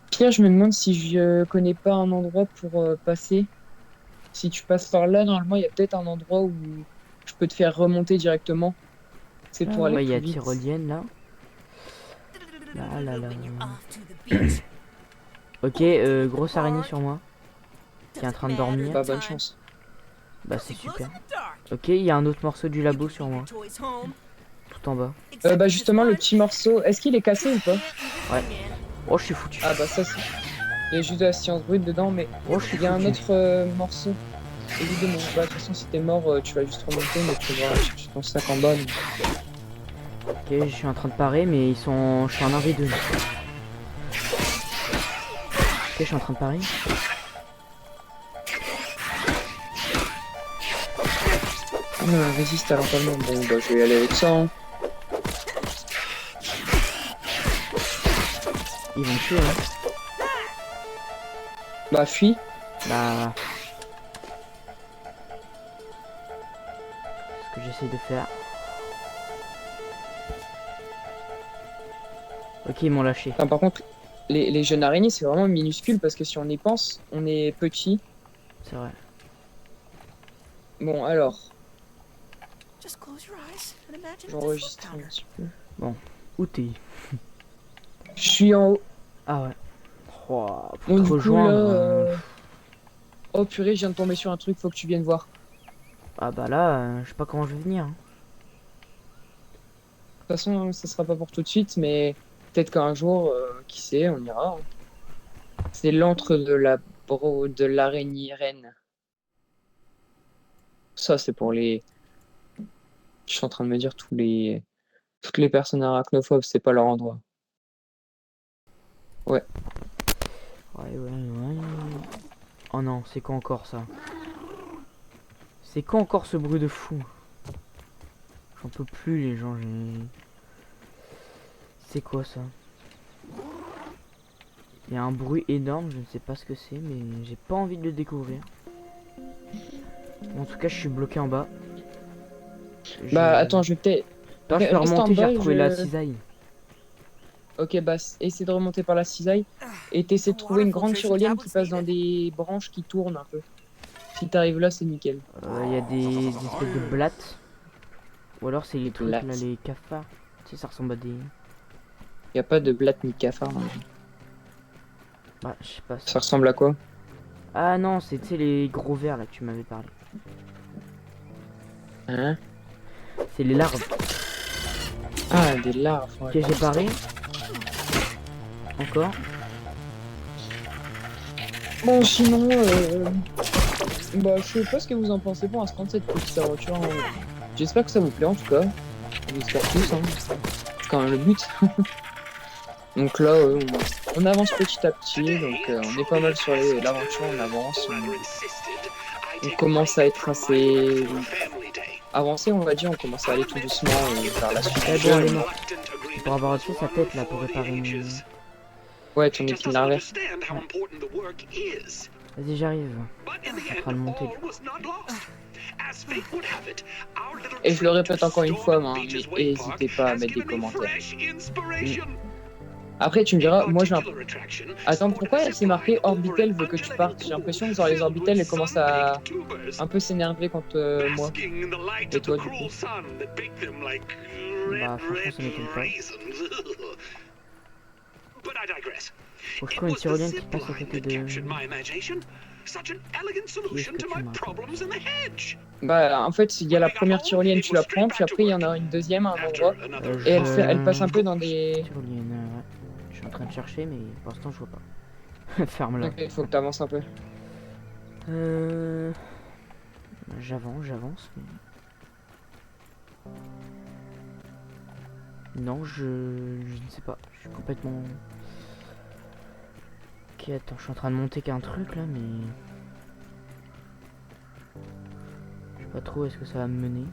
Pierre, je me demande si je connais pas un endroit pour passer. Si tu passes par là, normalement, il y a peut-être un endroit où je peux te faire remonter directement. C'est pour aller Ouais, il y a plus vite. tyrolienne là. Là, là, là. when you're off to the beach. Ok, grosse araignée sur moi. Qui est en train de dormir. Bah, bonne chance. Bah c'est Close super. in the dark. Ok, il y a un autre morceau du You labo can sur leave moi. your toys home, Tout en bas. except Bah, for justement, this le one. petit morceau, est-ce qu'il est cassé ou pas? Ouais. Oh, je suis foutu. Ah, bah, ça, c'est. Il y a juste de la science brute dedans, mais Oh, je suis il y a un foutu. autre morceau. Évidemment. Bah, de toute façon, si t'es mort, tu vas juste remonter, mais tu vas chercher ton sac en bas. donc. Ok, je suis en train de parer, mais ils sont... Je suis en 1v2. Ok, je suis en train de parer. Ah non, résiste à l'empalement. Bon, bah, je vais y aller avec ça. Hein. Ils vont me tuer, hein. Bah, fuis. Bah... Ce que j'essaie de faire. Ok, ils m'ont lâché. Enfin, par contre, les jeunes araignées, c'est vraiment minuscule parce que si on y pense, on est petit. C'est vrai. Bon, alors, Just close your eyes and imagine it's a foot j'enregistre un pounder. petit peu. Où t'es? Je suis en haut. Ah ouais. Oh, pour Bon, te du coup, là. rejoindre. Oh purée, je viens de tomber sur un truc, faut que tu viennes voir. Ah bah là, je sais pas comment je vais venir, hein. De toute façon, ça sera pas pour tout de suite, mais peut-être qu'un jour, qui sait, on ira, hein. C'est l'antre de l'araignée reine. Ça, c'est pour les. Je suis en train de me dire toutes les personnes arachnophobes, c'est pas leur endroit. Ouais. Ouais. Oh non, c'est quoi encore ça? C'est quoi encore ce bruit de fou? J'en peux plus les gens, c'est quoi ça? Il y a un bruit énorme, je ne sais pas ce que c'est, mais j'ai pas envie de le découvrir. En tout cas, je suis bloqué en bas. Bah attends, je vais peut-être. Attends, je peux Reste en remonter, j'ai bas, retrouvé la cisaille. Ok, bah essaie de remonter par la cisaille et t'essaies de trouver une grande tyrolienne qui passe dans des branches qui tournent un peu. Si t'arrives là, c'est nickel. Il y a des espèces de blattes. Ou alors c'est les trucs là, Blattes. les cafards. Tu sais, ça ressemble à des... Y a pas de blatte ni de cafard dans le jeu. Bah, je sais pas. Ça ressemble à quoi? Ah non, c'est tu sais, les gros vers là que tu m'avais parlé. Hein? C'est les larves. Ah, des larves. Ouais. Ok, j'ai paré. Encore. Bon, sinon, bah, je sais pas ce que vous en pensez pour l'instant de cette petite aventure. Hein. J'espère que ça vous plaît en tout cas. J'espère tous, hein. C'est quand même le but. Donc là, on avance petit à petit, donc on est pas mal sur l'aventure, on avance. On commence à être assez avancé, on va dire, on commence à aller tout doucement vers la suite. Eh bon, elle est morte. Pour avoir fait sa tête là pour réparer mon... Ouais, ton épine larvaire. Vas-y, j'arrive. On fera le monter. Et je le répète encore une fois, mais n'hésitez pas à mettre des commentaires. Après, tu me diras, moi j'ai un... Attends, pourquoi c'est marqué Orbital veut que tu partes? J'ai l'impression que genre, les Orbital elles commencent à un peu s'énerver contre moi. Et toi, du coup? Bah, franchement, ça m'étonne pas. Faut que je trouve une tyrolienne qui passe à côté de... Bah, en fait, il y a la première tyrolienne, tu la prends, puis après il y en a une deuxième à un endroit. Et elle passe un peu dans des... Tyrolienne, ouais. Je suis en train de chercher, mais pour l'instant, je vois pas. Ferme-la. Ok, il faut que tu avances un peu. J'avance, mais... Non, je ne sais pas. Je suis complètement... Ok, attends, je suis en train de monter qu'un truc là, mais... Je sais pas trop où est-ce que ça va me mener.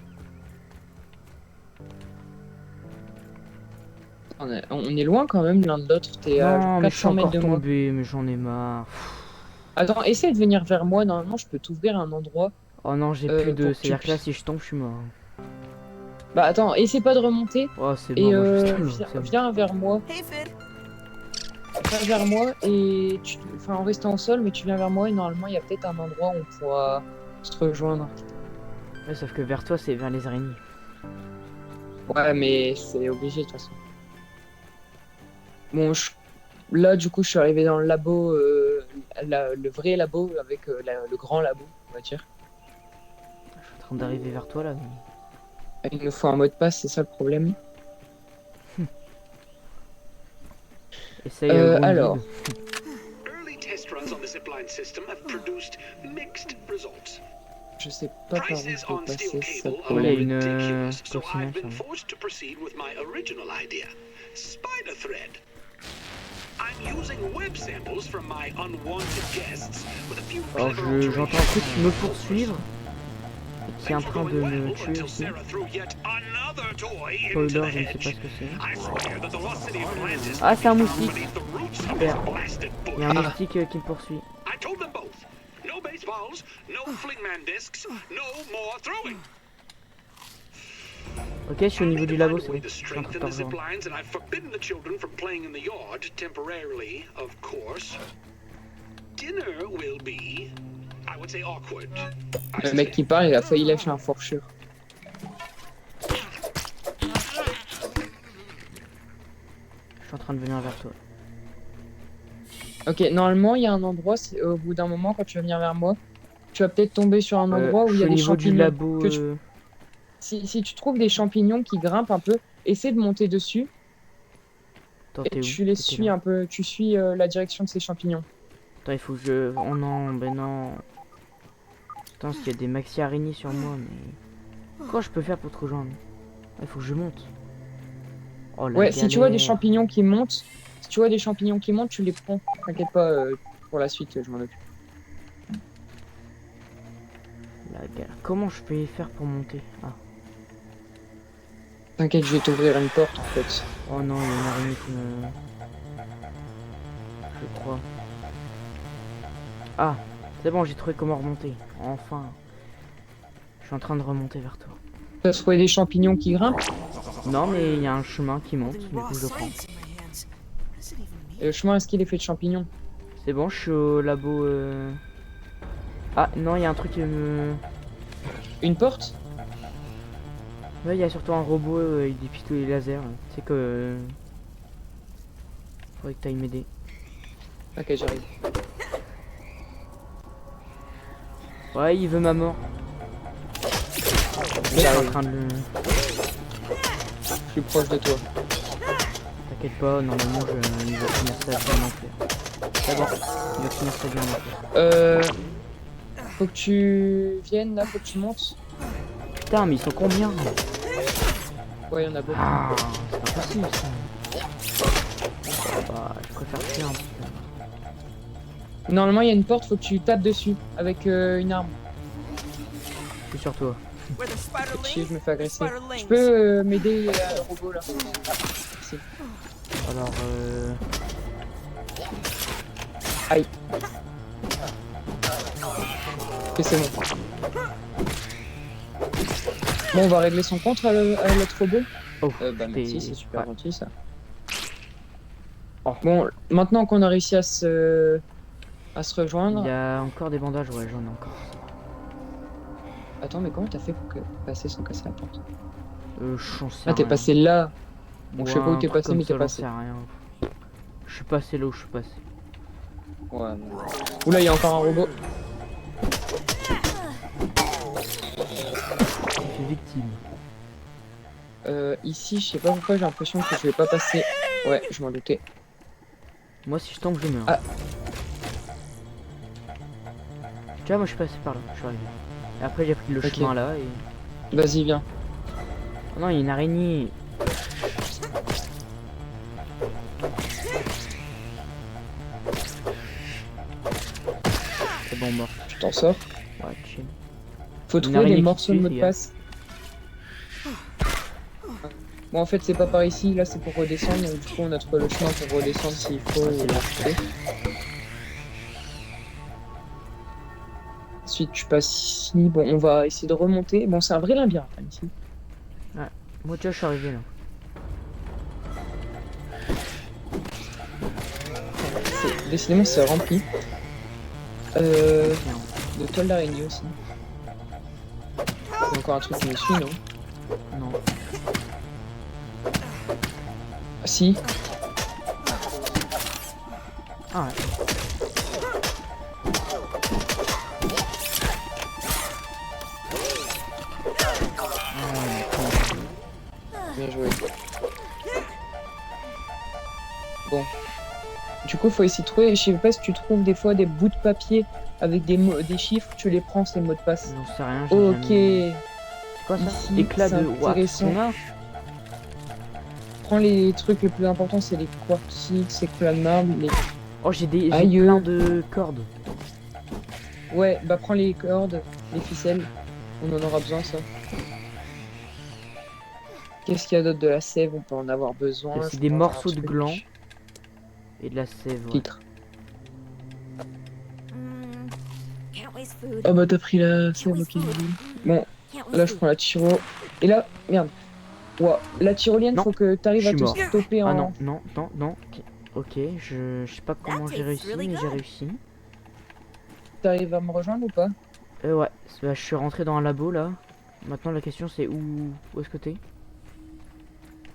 On est loin quand même l'un de l'autre, t'es à Non, mais je suis 400 mètres encore de moi. tombé, mais j'en ai marre. Attends, essaie de venir vers moi, normalement je peux t'ouvrir un endroit. Oh non, j'ai plus de... pour que tu C'est-à-dire que là, puisses- si je tombe, je suis mort. Bah attends, essaie pas de remonter Oh, c'est et bon, moi, je suis viens, c'est bon. viens vers moi. Hey, Fid. Viens vers moi et enfin en restant au sol, mais tu viens vers moi et normalement il y a peut-être un endroit où on pourra se rejoindre. Ouais, sauf que vers toi, c'est vers les araignées. Ouais, mais c'est obligé de toute façon. Bon, là du coup je suis arrivé dans le labo, le vrai labo avec le grand labo, on va dire. Je suis en train d'arriver vers toi là, mais... Il nous faut un mot de passe, c'est ça le problème. Essaye alors. Early test runs on the zipline system have produced mixed results. Je sais pas par où Prices je dois on steel passer, c'est ça le cable are Ouais, il y a problème. une ridiculous, so coccinelle, I've been ça. forced to proceed with my original idea, spider thread. I'm using web samples from my unwanted guests with a few Alors, clever j'entends un alterations. truc me poursuivre. Et qui est en train de me tuer Until aussi. Sarah threw yet another toy into Spoiler, the je ne sais pas hedge. ce que c'est. I swear that the lost city of Atlantis Ah, c'est un will be found moustique. beneath the roots of Super. this blasted Il y a un bush. moustique qui me poursuit. I told them both. No baseballs, no flingman discs, no more throwing. Ok, je suis au niveau du labo, c'est Find a way bon. to Je suis en train de strengthen the zip rejoindre. lines, and I've forbidden the children from playing in the yard temporarily, of course. Dinner will be, I would say, awkward. I Le mec qui suspect. parle, il a failli lâcher un fourcheur. Je suis en train de venir vers toi. Ok, normalement, il y a un endroit, au bout d'un moment, quand tu vas venir vers moi, tu vas peut-être tomber sur un endroit où Je il y suis a au des niveau du champignons. labo. que tu- Si tu trouves des champignons qui grimpent un peu, essaie de monter dessus Attends, et t'es où? tu les T'étais suis là. un peu, tu suis la direction de ces champignons. Attends, il faut que je. Oh non, ben non. Attends, parce qu'il y a des maxi araignées sur moi, mais. Comment je peux faire pour te rejoindre? Il faut que je monte. Oh la Ouais, si tu vois des galère. champignons qui montent, si tu vois des champignons qui montent, tu les prends. T'inquiète pas, pour la suite, je m'en occupe. La galère. Comment je peux y faire pour monter? Ah. T'inquiète, je vais t'ouvrir une porte en fait. Oh non, il y a une araignée qui me. Je crois. Ah, c'est bon, j'ai trouvé comment remonter. Enfin. Je suis en train de remonter vers toi. T'as trouvé des champignons qui grimpent Non, mais il y a un chemin qui monte, Holding du raw coup je prends. science in my hands. What does it even mean? et le chemin, est-ce qu'il est fait de champignons? C'est bon, je suis au labo. Ah non, il y a un truc qui me. Une porte? Ouais, il y a surtout un robot avec des pistolets laser. Tu sais que. Faudrait que t'ailles m'aider. Ok, j'arrive. Ouais, il veut ma mort. Je suis en train de le. Je suis proche de toi. T'inquiète pas, normalement il va finir sa vie en enfer. C'est bon, il va finir sa vie en enfer. Faut que tu viennes là, faut que tu montes. Putain, mais ils sont combien? Ouais, il y en a beaucoup. Ah, c'est pas possible ça. Bah, je préfère fuir un petit peu. Normalement, il y a une porte, faut que tu tapes dessus avec une arme. Je suis sur toi. Where the spider Si lays, je me fais the agresser. spider Je lays. peux m'aider à le robot là. Merci. Alors, Aïe. Ok, c'est bon. Bon, on va régler son compte à l'autre robot. Oh, Bah merci, t'es- c'est super ouais. gentil ça. Oh. Bon, maintenant qu'on a réussi à se Il rejoindre. y a encore des bandages, ouais, j'en ai encore. Attends, mais comment t'as fait pour passer sans casser la porte? J'en sais Ah, t'es rien. passé là. Bon, je sais Ouais, pas où un t'es truc passé, comme mais ça, t'es j'en passé. sais rien. Je suis passé là où je suis passé. Ouais. Oula, il y a encore un robot. Je suis victime. Ici, je sais pas pourquoi, j'ai l'impression que je vais pas passer. Ouais, je m'en doutais. Moi, si je tombe, je meurs. Ah. Tu vois, moi, je suis passé par là. Je suis arrivé. Et après, j'ai pris le Ok. chemin là et. Vas-y, viens. Oh non, il y a une araignée. C'est bon, mort. Tu t'en sors. Ouais, chill. Faut Une trouver araignée des qui morceaux de tue, mot de les gars. passe. Bon, en fait, c'est pas par ici. Là, c'est pour redescendre. Donc, du coup, on a trouvé le chemin pour redescendre s'il faut. Ouais, c'est bon. remonter. Ensuite, tu passes ici. Bon, on va essayer de remonter. Bon, c'est un vrai labyrinthe hein, ici. Moi, tu vois, je suis arrivé là. Décidément, c'est rempli. Merde. De toiles d'araignée aussi. Il y a encore un truc qui me suit, non? Non. Ah, si. Ah ouais. Bien joué. Bon. Du coup, faut essayer de trouver. Je sais pas si tu trouves des fois des bouts de papier avec des chiffres, tu les prends, ces mots de passe. J'en sais rien. j'ai Ok. jamais- C'est quoi ça? Ici, Éclat c'est de wax. intéressant. On a Prends les trucs les plus importants, c'est les quartzites, c'est plein de marbre. Oh, j'ai Aïe. plein de cordes. Ouais, bah prends les cordes, les ficelles. On en aura besoin, ça. Qu'est-ce qu'il y a d'autre de la sève? On peut en avoir besoin. C'est Je des pense morceaux un de truc. gland. Et de la sève. Ouais. Titre. Can't waste food. Oh bah t'as pris la sève, Can't ok. waste food. Bon, Can't là waste je food. prends la tiro. Et là, merde. Ouais, la tyrolienne, Non, faut que tu arrives je à suis te mort. stopper en. Ah non, non, non, non. Ok, je sais pas comment j'ai tastes réussi, really mais j'ai good. réussi. T'arrives à me rejoindre ou pas? Ouais, bah, je suis rentré dans un labo là. Maintenant la question c'est où est-ce que t'es?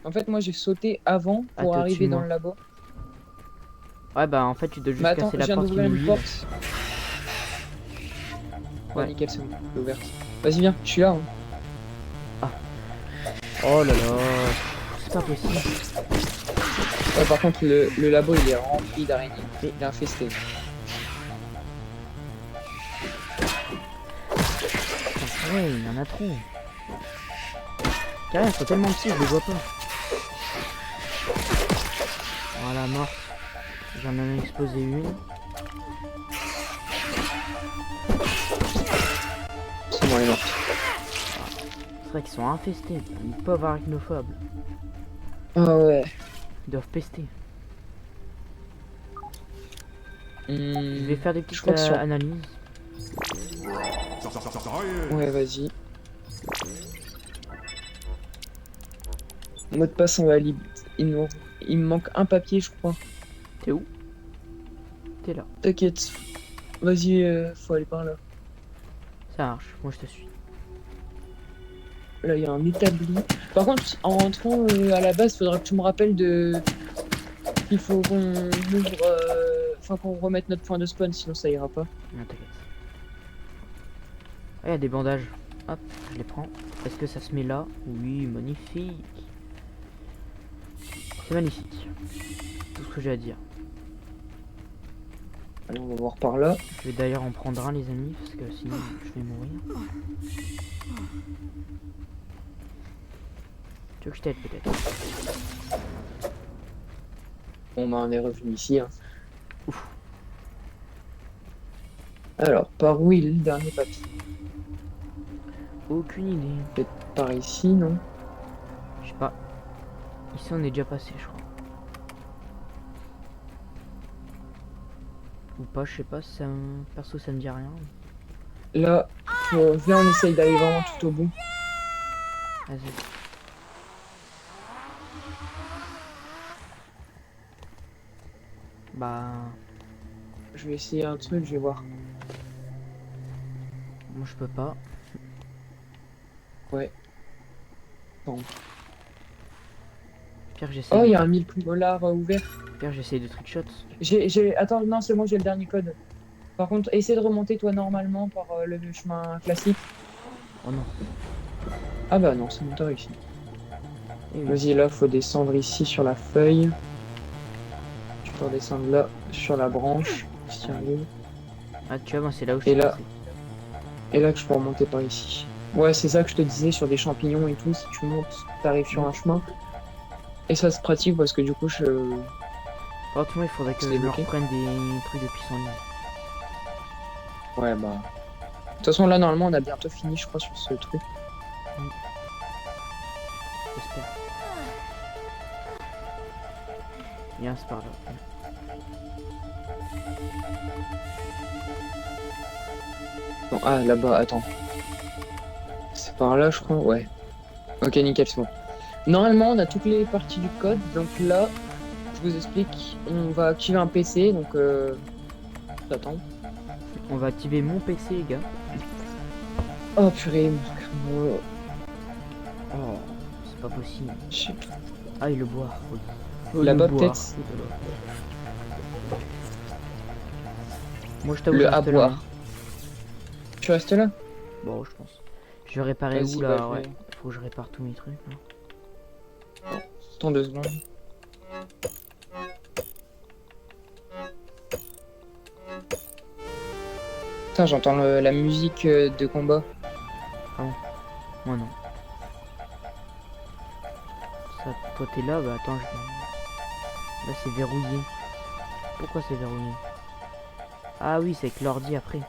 En fait, moi j'ai sauté avant Ah, pour t'es au-dessus arriver de dans moi. le labo. Ouais, bah en fait tu dois Mais juste attends, casser je la viens porte qui d'ouvrir nous une lie là. porte. Ouais, Ouais. nickel, c'est bon, elle est ouverte. Vas-y, viens, je suis là. Hein. Oh là là, c'est pas possible. Ouais, par contre, le labo il est rempli d'araignées. Mais- Il est infesté. Putain, ouais, il y en a trop. Carrément, ils sont tellement petits, je les vois pas. Voilà, mort. J'en ai explosé une. C'est bon, elle est morte. C'est vrai qu'ils sont infestés, les pauvres arachnophobes. Ah ouais. Ils doivent pester. Je Hmm, vais faire des je petites crois que sur. analyses. Ouais, vas-y. Mot de passe invalide. Il me manque un papier, je crois. T'es où? T'es là. T'inquiète. Vas-y, faut aller par là. Ça marche, moi je te suis. Là, il y a un établi. Par contre, en rentrant à la base, faudra que tu me rappelles de. Il faut qu'on ouvre. Enfin, qu'on remette notre point de spawn, sinon ça ira pas. Non, t'inquiète. Ah, il y a des bandages. Hop, je les prends. Est-ce que ça se met là? Oui, magnifique. C'est magnifique. Tout ce que j'ai à dire. Allez, on va voir par là. Je vais d'ailleurs en prendre un, les amis, parce que sinon je vais mourir. Tu veux que je t'aide peut-être? Bon, bah, on est revenu ici. Hein. Alors, par où il est le dernier papier? Aucune idée. Peut-être par ici, non? Je sais pas. Ici on est déjà passé, je crois. Ou pas, je sais pas. Ça perso, ça me dit rien. Là, viens, on essaye d'aller vraiment tout au bout. Vas-y. Bah, Je vais essayer un truc, je vais voir. moi je peux pas. Ouais. Bon. Pire, j'essaie. Oh, de... il y a un 1000 molar ouvert. Pire, j'essaie de trickshot. Attends, non, c'est bon, j'ai le dernier code. Par contre, essaie de remonter toi normalement par le chemin classique. Oh non. Ah bah non, c'est bon, t'as réussi. Eh oui. Vas-y, là, faut descendre ici sur la feuille. Tu peux redescendre là, sur la branche. Sérieux. Ah, tu vois, moi c'est là où je Et suis là. passé. Et là que je peux remonter par ici. Ouais, c'est ça que je te disais sur des champignons et tout. Si tu montes, t'arrives sur un chemin. Et ça se pratique parce que du coup, je. Autrement, il faudrait que C'est je me bloqué. reprenne des trucs de pissenlit. Ouais, bah. De toute façon, là, normalement, on a bientôt fini, je crois, sur ce truc. J'espère. Viens, c'est par là. Non, ah, là-bas, attends. C'est par là, je crois. Ouais. Ok, nickel, c'est bon. Normalement, on a toutes les parties du code. Donc là, je vous explique. On va activer un PC. Donc, j'attends. On va activer mon PC, les gars. Oh, purée. Oh, C'est pas possible. je sais pas. Ah, et le boire, oui. Oh, Là-bas, le boire. peut-être. Moi, je t'avoue, Le je à reste là, boire. hein. Tu restes là? Bon, je pense. Je vais réparer Vas-y, où, là? bah, je Ouais. vais- Faut que je répare tous mes trucs, là. Attends 2 secondes. Putain, j'entends la musique de combat. Moi, non. Ça, toi, t'es là? Bah, attends, je... Là, c'est verrouillé. Pourquoi c'est verrouillé? Ah oui, c'est que l'ordi, après.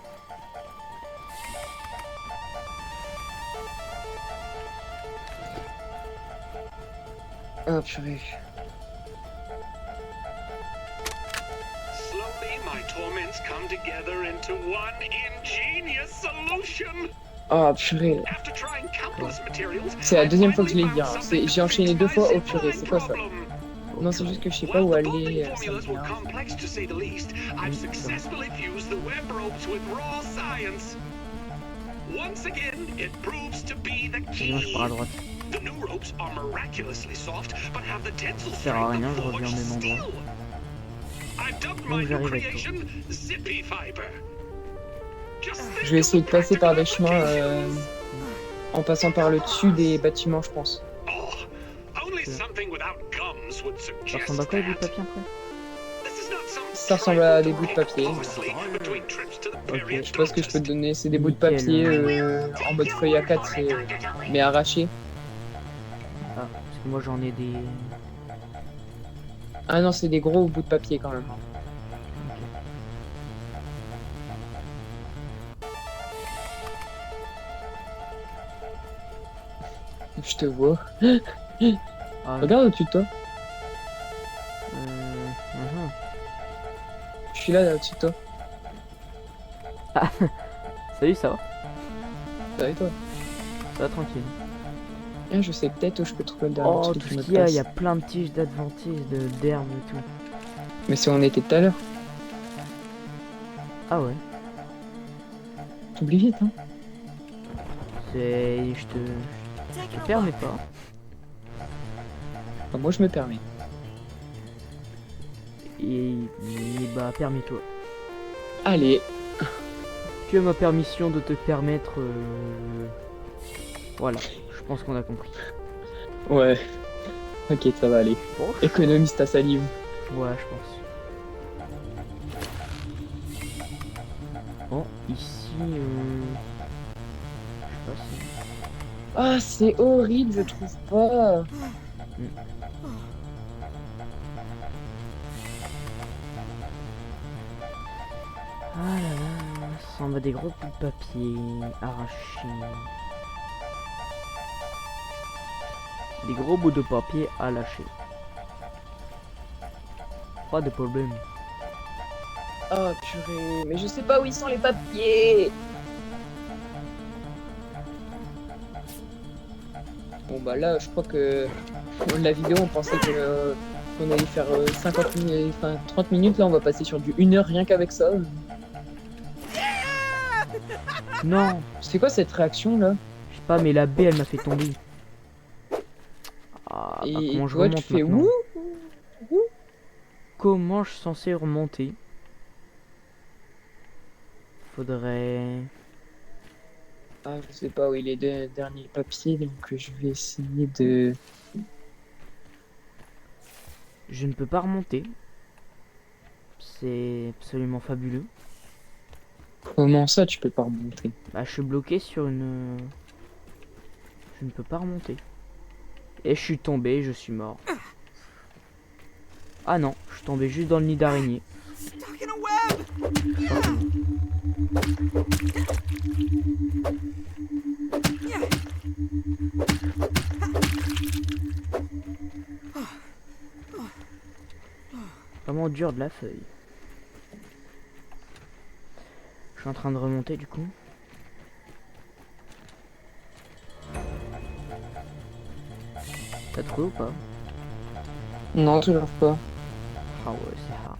Oh, purée. Slowly, my torments come together into one ingenious solution. Oh purée. After trying countless materials, C'est la I deuxième fois que je l'ai finally dit. found Hein. something J'ai enchaîné 2 fois. fix Oh purée, this c'est quoi ça? problem. Non, c'est juste que je sais pas While où the bonding aller. Ça me formulas were vient. complex to say the least, I've successfully fused the web ropes with raw science. Once again, it proves to be the Moi, je key. pars à droite. The new ropes are miraculously soft, but have the tensile Ça sert à strength rien, of je reviens au forged même endroit. steel. I've dubbed Donc, my new j'arrive avec toi. creation Zippy Fiber. Just think Je vais essayer of de the passer par des practical chemins applications. en passant par le dessus des bâtiments, je pense. Oh, only Yeah. something without gums would Ça suggest ressemble à quoi les bouts de that. papier après? This is not some Ça ressemble à des bouts de trifle papier. obviously, between trips to the Ok, period je sais pas ce que je peux te dentist. donner. C'est des bouts de Nickel, papier hein. en mode feuille A4, mais arrachés. Ah, parce que moi j'en ai des... Ah non, c'est des gros bouts de papier quand même. Je te vois. Ah, Regarde au-dessus de toi. mhm. Je suis là au-dessus de toi. Salut, ça va? Ça va et toi? Ça va tranquille. Ah, je sais peut-être où je peux trouver le dernier Oh, truc tout qui ce me qu'il y a, passe. il y a plein de tiges d'adventices, d'herbes et tout. Mais c'est où on était tout à l'heure. Ah ouais, T'oublies vite, hein. c'est... Je te permets pas. Enfin, moi, je me permets. Et bah, permets-toi. Allez. Tu as ma permission de te permettre... Voilà, je pense qu'on a compris. Ouais. Ok, ça va aller. Bon, Économise ta salive. ouais, je pense. Bon, ici... Je sais pas si... Ah, c'est horrible, je trouve pas. Ah là là, ça en va des gros bouts de papier arrachés. Des gros bouts de papier à lâcher. Pas de problème. Oh purée, mais je sais pas où ils sont les papiers. Bon bah là, je crois que de la vidéo, on pensait que qu'on allait faire 50 minutes, enfin 30 minutes. Là, on va passer sur du 1 heure rien qu'avec ça. Non, C'est quoi cette réaction là? je sais pas, mais la baie elle m'a fait tomber. Ah, bah, Et comment je toi, remonte tu fais maintenant? où? Comment je suis censé remonter? Faudrait... Ah, je sais pas où il est le dernier papier, donc je vais essayer de. Je ne peux pas remonter. C'est absolument fabuleux. Comment ça, tu peux pas remonter? Bah, je suis bloqué sur une... Je ne peux pas remonter. Et je suis tombé, je suis mort. Ah non, je suis tombé juste dans le nid d'araignée. Stuck in a web! Vraiment dur de la feuille. Je suis en train de remonter du coup. T'as trouvé ou pas? Non, toujours pas. Ah ouais, c'est hard.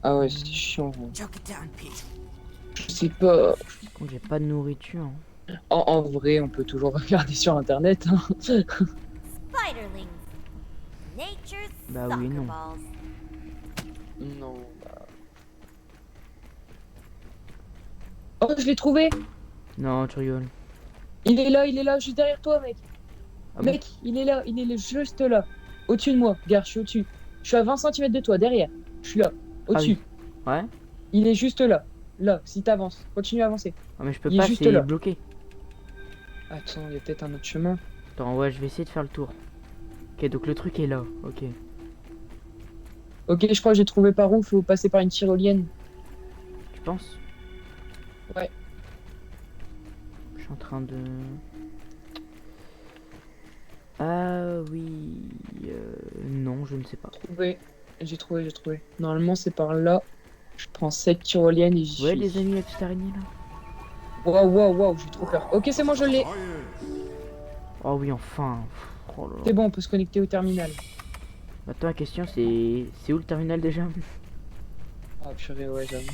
Ah ouais, c'est chiant. Choke it down, Pete. Je sais pas. Par contre, j'ai pas de nourriture. En vrai, on peut toujours regarder sur internet. Hein. Spiderlings. Nature's Bah soccer oui, non. balls. Non. Oh, je l'ai trouvé. Non, tu rigoles. Il est là, juste derrière toi, mec. Ah bon? Mec, il est juste là. Au-dessus de moi. Regarde, je suis au-dessus. Je suis à 20 cm de toi, derrière. Je suis là, au-dessus. Ouais? Il est juste là. Là, si t'avances. Continue à avancer. Ah mais je peux Il est pas, juste c'est là. bloqué. Attends, il y a peut-être un autre chemin. Attends, ouais, je vais essayer de faire le tour. Ok, donc le truc est là, ok. Ok, je crois que j'ai trouvé par où. Faut passer par une tyrolienne. Tu penses? Ouais. Je suis en train de... Ah oui... non, je ne sais pas. Trouvé. J'ai trouvé. Normalement, c'est par là. Je prends cette tyrolienne et j'y Ouais suis. les amis, la petite araignée là. Waouh, j'ai trop peur. Ok, c'est bon, je l'ai. Oh oui, enfin. Oh là là. C'est bon, on peut se connecter au terminal. Maintenant, la question, c'est où le terminal déjà? Ah, purée, ouais, j'avoue.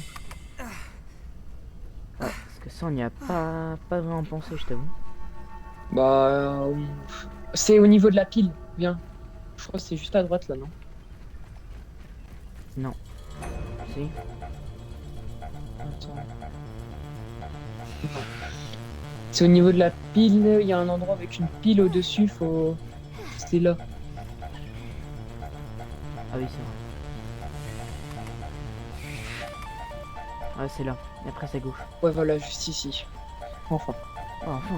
Parce que ça, on n'y a pas vraiment pensé, je t'avoue. Bah, c'est au niveau de la pile. Viens. Je crois que c'est juste à droite là, non? Non. Si. Attends. Non. C'est au niveau de la pile. Il y a un endroit avec une pile au-dessus. Faut. C'est là. Ah oui, c'est vrai. Ouais, c'est là. Et après, c'est à gauche. Ouais, voilà, juste ici. Enfin. Oh, enfin.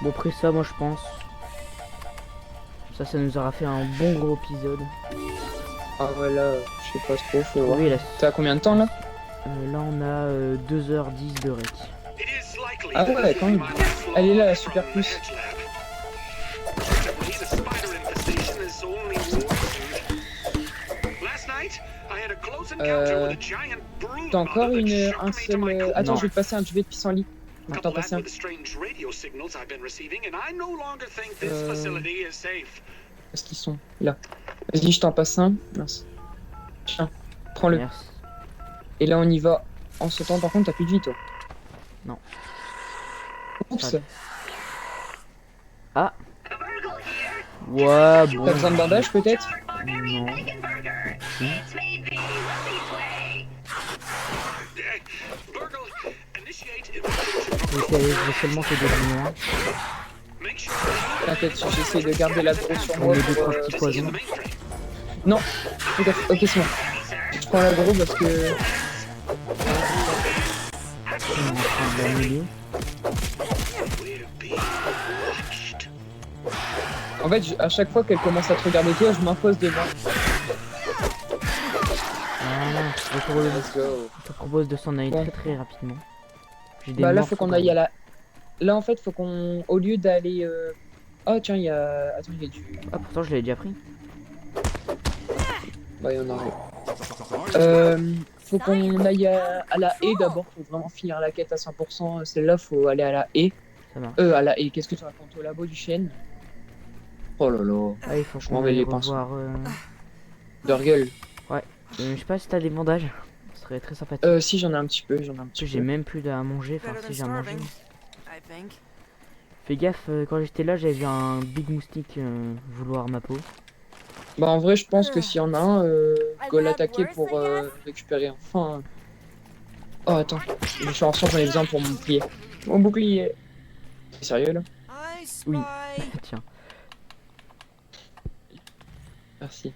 Bon, après ça, moi, je pense. Ça nous aura fait un bon gros épisode. Ah, voilà, je sais pas trop. Faut voir. Oui, là, T'as combien de temps là? là on a 2h10 de rec. It is likely Ah that ouais, this quand will be même. my last Elle est là, la from super the plus. hedge lab. Fortunately, the spider infestation is only worsened. Last night, I had a close encounter with a giant brood T'as encore mother that un shook me to my seul. core. Attends, Non. je vais te passer un duvet de pissenlit. Attends, Couple passer that un. with the strange radio signals I've been receiving, and I no longer think this Euh. facility is safe. Est-ce qu'ils sont là? Vas-y, je t'en passe un. Mince. Tiens, prends-le. Merci. Et là, on y va. En sautant, par contre, t'as plus de vie, toi. Non. Oups. Ah. Ouais, bon. T'as besoin de bandage, peut-être? Non. Burgle, initiate Je vais seulement te donner moi. Make sure T'inquiète, j'essaie de garder la grosse sur moi. On met deux, pour, trois petits in poisons. the mainframe. Non, tout à fait. Ok, c'est bon. Je prends l'agro parce que. On est en train de l'annuler. We're being watched. En fait, à chaque fois qu'elle commence à te regarder toi, je m'impose devant. Voilà. Je te propose de s'en aller Bon. très rapidement. J'ai des Bah là, morts, faut qu'on aille à la. Là, en fait, faut qu'on. Au lieu d'aller. Oh, tiens, il y a. Attends, il y a du. Ah, pourtant je l'avais déjà pris. Bah, il y en a faut qu'on aille à la haie d'abord. Faut vraiment finir la quête à 100%. Celle-là, faut aller à la haie. Ça marche. À la haie. Qu'est-ce que tu racontes? Au labo du chêne. Oh là là. Ah, il faut Je qu'on m'en vais aille les pinceaux. revoir. Burgle. Je sais pas si t'as des bandages. Ce serait très sympathique. Si, j'en ai un petit peu. J'en ai un Parce petit que j'ai peu. même plus à manger. Enfin, Better si than j'ai à manger. starving, I think. Fais gaffe, quand j'étais là, j'avais vu un big moustique vouloir ma peau. Bah, en vrai, je pense que s'il y en a un, go l'attaquer pour récupérer enfin. Oh, attends. Je suis en sorte, j'en ai besoin pour mon bouclier. Mon bouclier. T'es sérieux là? I spy. Oui. Tiens. Merci.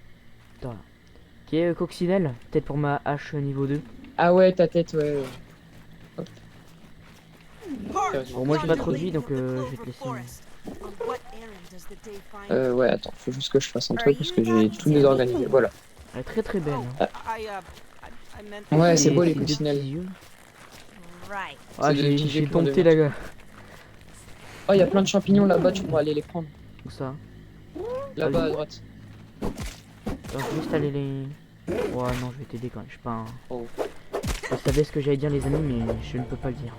Ok, coccinelle, peut-être pour ma hache niveau 2. Ah ouais, ta tête, ouais. Bon, moi j'ai pas trop de vie donc je vais te laisser. Ouais, attends, faut juste que je fasse un truc parce que j'ai tout désorganisé. Voilà. Elle est très belle. Hein. Ouais, c'est Et beau les ses deux coccinelles. petits yeux. Right. Ah, C'est des petits j'ai yeux pour dompté demain. la gars. Oh, il y a plein de champignons là-bas, tu pourras aller les prendre. Où ça? Là-bas à droite. Donc juste aller les. Ouais, non, je vais t'aider quand même. Je suis pas un. Oh. Vous savez ce que j'allais dire, les amis, mais je ne peux pas le dire.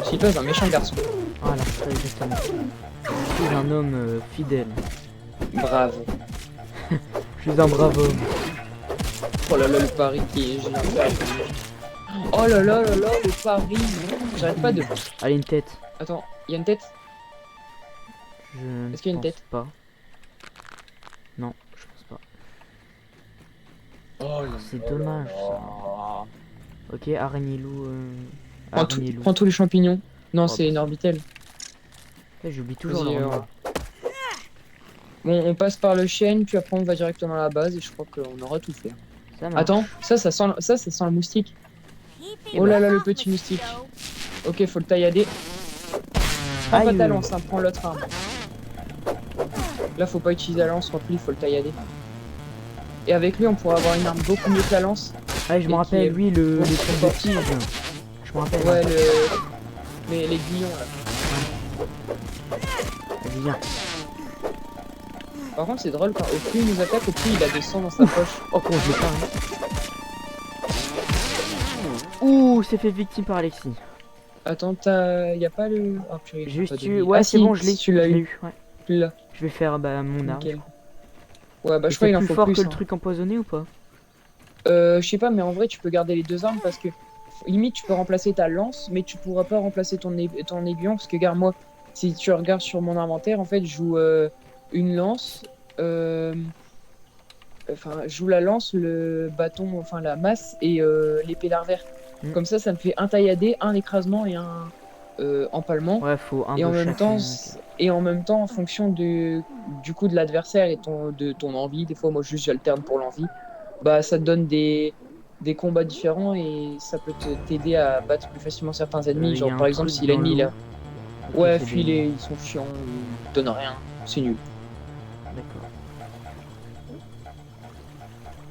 Je suis pas un méchant garçon. Voilà, ça exactement. Je suis un homme fidèle. Bravo. Je suis un brave homme. Oh là là, le pari qui est génial. Oh là là là là, le pari. J'arrête pas de. Allez, une tête. Attends, il y a une tête? Je Est-ce qu'il y a une pense tête? pas. Non, je pense pas. Oh là C'est dommage ça. Ok, araignée loup. Araignée loup. Prends tous les champignons. Non, Oh, c'est bah, une orbitelle. J'oublie toujours Vas-y, leur nom. Bon, on passe par le chêne, puis après on va directement à la base et je crois qu'on aura tout fait. Ça marche. Attends, ça sent le moustique. Keep Oh là it là, le up, petit moustique. mosquito. Ok, faut le taillader. Prends pas Aïe. ta lance, hein, prends l'autre arme. Là, faut pas utiliser la lance, remplie, faut le taillader. Et avec lui, on pourra avoir une arme beaucoup mieux que la lance. Ah, je me Et rappelle, qui est lui, le beaucoup truc plus de fort. tige. Je me rappelle. Ouais, les guillons là. Vas-y, viens. Par contre, c'est drôle, quand au plus il nous attaque, au plus il a des sangs dans sa poche. Oh, comment je l'ai pas, hein. Ouh, c'est fait victime par Alexis. Attends, y a pas le. Oh, purée, j'ai Juste pas tu... donné. Ouais, Ah, c'est si, bon, je l'ai. tu l'as je l'ai eu. Ouais. Là, Je vais faire bah, mon arme. nickel. Ouais, bah Et je crois c'est qu'il en plus faut fort plus. que le Hein. truc empoisonné ou pas? Je sais pas, mais en vrai, tu peux garder les deux armes parce que limite, tu peux remplacer ta lance, mais tu pourras pas remplacer ton aiguillon parce que, regarde, moi, si tu regardes sur mon inventaire, en fait, je joue une lance, euh, enfin, je joue la lance, le bâton, enfin, la masse et l'épée larvaire. Mm. Comme ça me fait un tailladé, un écrasement et un empalement. Ouais, faut un Et de en même chaque. temps, en fonction du coup de l'adversaire et de ton envie, des fois moi juste j'alterne pour l'envie, bah ça te donne des combats différents et ça peut t'aider à battre plus facilement certains ennemis. Il y Genre a un par exemple truc si dans l'ennemi l'eau. là, Ok, ouais c'est des... filés, ils sont chiants, ils donnent rien, c'est nul. D'accord.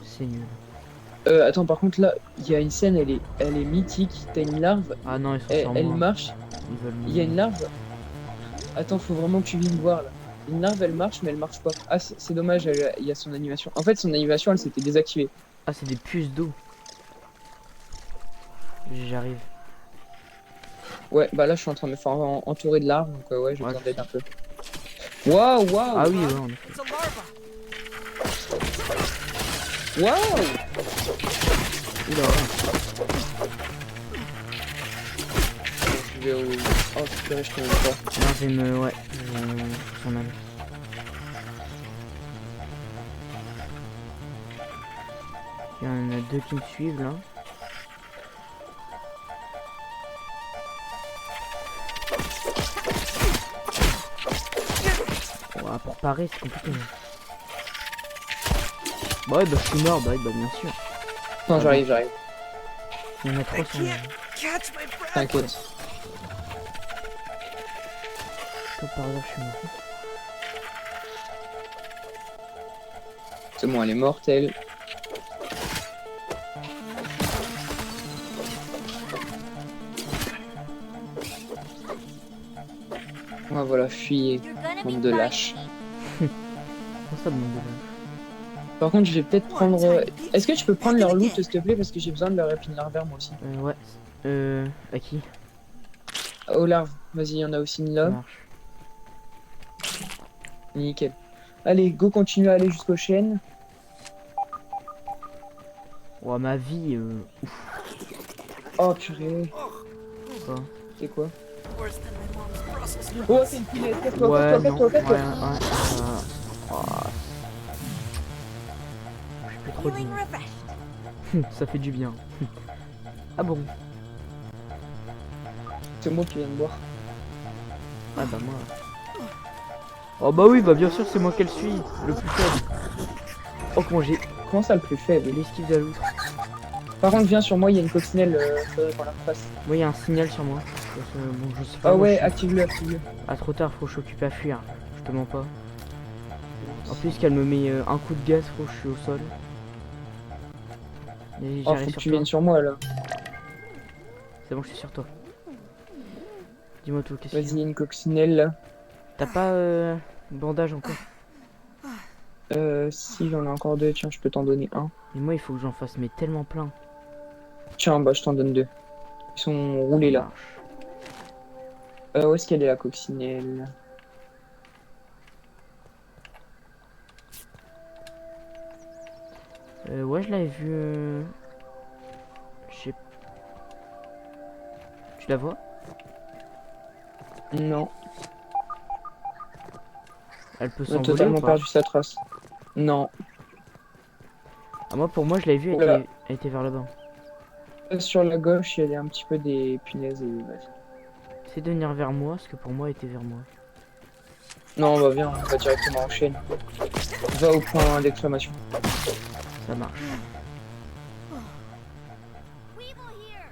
C'est nul. Attends par contre là, il y a une scène, elle est mythique, t'as une larve, Ah non, ils sont elle, sur elle moi. marche, Ils veulent il y a me... une larve. Attends, faut vraiment que tu viennes voir là. Une larve, elle marche, mais elle marche pas. Ah, c'est dommage, il y a son animation. En fait, son animation, elle s'était désactivée. Ah, c'est des puces d'eau. J'arrive. Ouais, bah là, je suis en train de me faire entourer de larves, donc ouais, j'ai Ouais, besoin je d'aide un peu. Waouh, waouh, Ah oui, ouais, en effet. It's a larva. waouh! Oula, ouais. Je vais au. Oh, purée, je connais pas. Non, je vais me... Ouais, son âme. Il y en a deux qui me suivent, là. Ouais, pour parer, c'est compliqué. Bah ouais, bah je suis mort, bah ouais, bah bien sûr. Non, j'arrive. Il y en a I 300. can't catch my breath. T'inquiète. Comme par hasard, je suis mort. C'est bon, elle est morte, elle. Ouais, voilà, fuyez, You're gonna bande be de fine. lâches. Comment ça, demande de Par contre, je vais peut-être prendre. Est-ce que tu peux prendre leur loot, s'il te plaît, parce que j'ai besoin de leur épine larvaire, moi aussi. Ouais. À qui? Aux larves, vas-y, il y en a aussi une Ça là. marche. Nickel. Allez, go, continue à aller jusqu'aux chaînes. Oh, ma vie, Oh purée. quoi. C'est quoi? Worse than my mom's Brussels sprouts. Oh, c'est une punaise. Casse-toi, Ouais, casse-toi, non, casse-toi, ouais, casse-toi. ouais. Oh. Je fais trop Feeling de... refreshed. Ça fait du bien. Ah bon? C'est moi qui viens de boire. Ah bah moi. Oh bah oui, bah bien sûr c'est moi qu'elle suit, le plus faible. Oh comment j'ai Comment ça, le plus faible? l'esquive de la loutre. Par contre, viens sur moi, il y a une coccinelle, faudrait qu'on la refasse. Moi il y a un signal sur moi. Bon je sais pas. Ah moi, ouais, je suis- active-le, active-le. Ah trop tard, faut que je s'occupe à fuir. Je te mens pas. En plus qu'elle me met un coup de gaz, faut que je suis au sol. Et Oh, j'arrive faut que sur tu toi. viennes sur moi, là. C'est bon, je suis sur toi. Dis-moi tout, qu'est-ce qu'il y a? Vas-y, une coccinelle, là. T'as pas bandage encore? Si, j'en ai encore deux. Tiens, je peux t'en donner un. Et moi il faut que j'en fasse mais tellement plein. Tiens, bah, je t'en donne deux. Ils sont roulés, Ça là. marche. Où est-ce qu'elle est, la coccinelle? Ouais je l'avais vu. Je sais. Tu la vois? Non, Elle peut on a s'envoler totalement ou pas? perdu sa trace. Non. Ah moi pour moi je l'avais vu, Oula. elle était vers là-bas. Sur la gauche, il y a un petit peu des punaises et vas-y. Essaye de venir vers moi, parce que pour moi elle était vers moi. Non, bah viens, on va directement en chaîne. Va au point d'exclamation. Ça marche. Weevil here.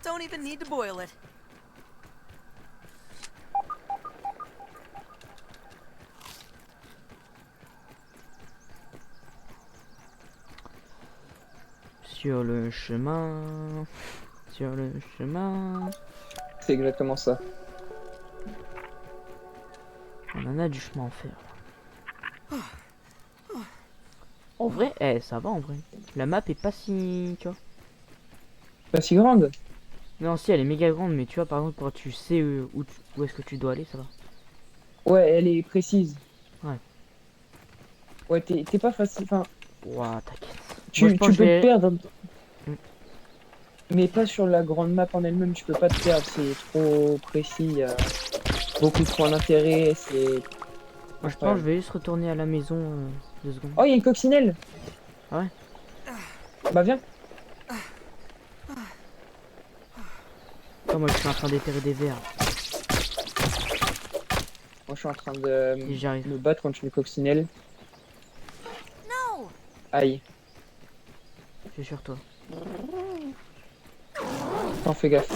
Don't even need to boil it. Sur le chemin. Sur le chemin. C'est exactement ça. On en a du chemin à faire. En vrai, ça va en vrai. La map est pas si... Tu vois. Pas si grande. Non, si, elle est méga grande, mais tu vois, par exemple, quand tu sais où est-ce que tu dois aller, ça va. Ouais, elle est précise. Ouais. Ouais, t'es pas facile. Enfin, Ouah, t'inquiète. Moi, je pense tu que je peux te vais... perdre, Mm. mais pas sur la grande map en elle-même. Tu peux pas te perdre. C'est trop précis. Il y a beaucoup de points d'intérêt. C'est Moi, je pense que je incroyable. vais juste retourner à la maison 2 secondes. Oh, il y a une coccinelle. Ah ouais. Bah, viens. Oh, moi, je suis en train d'éterrer des verres. Moi, je suis en train de Et j'arrive. me battre contre une coccinelle. No! Aïe. Je suis sur toi. Attends, fais gaffe.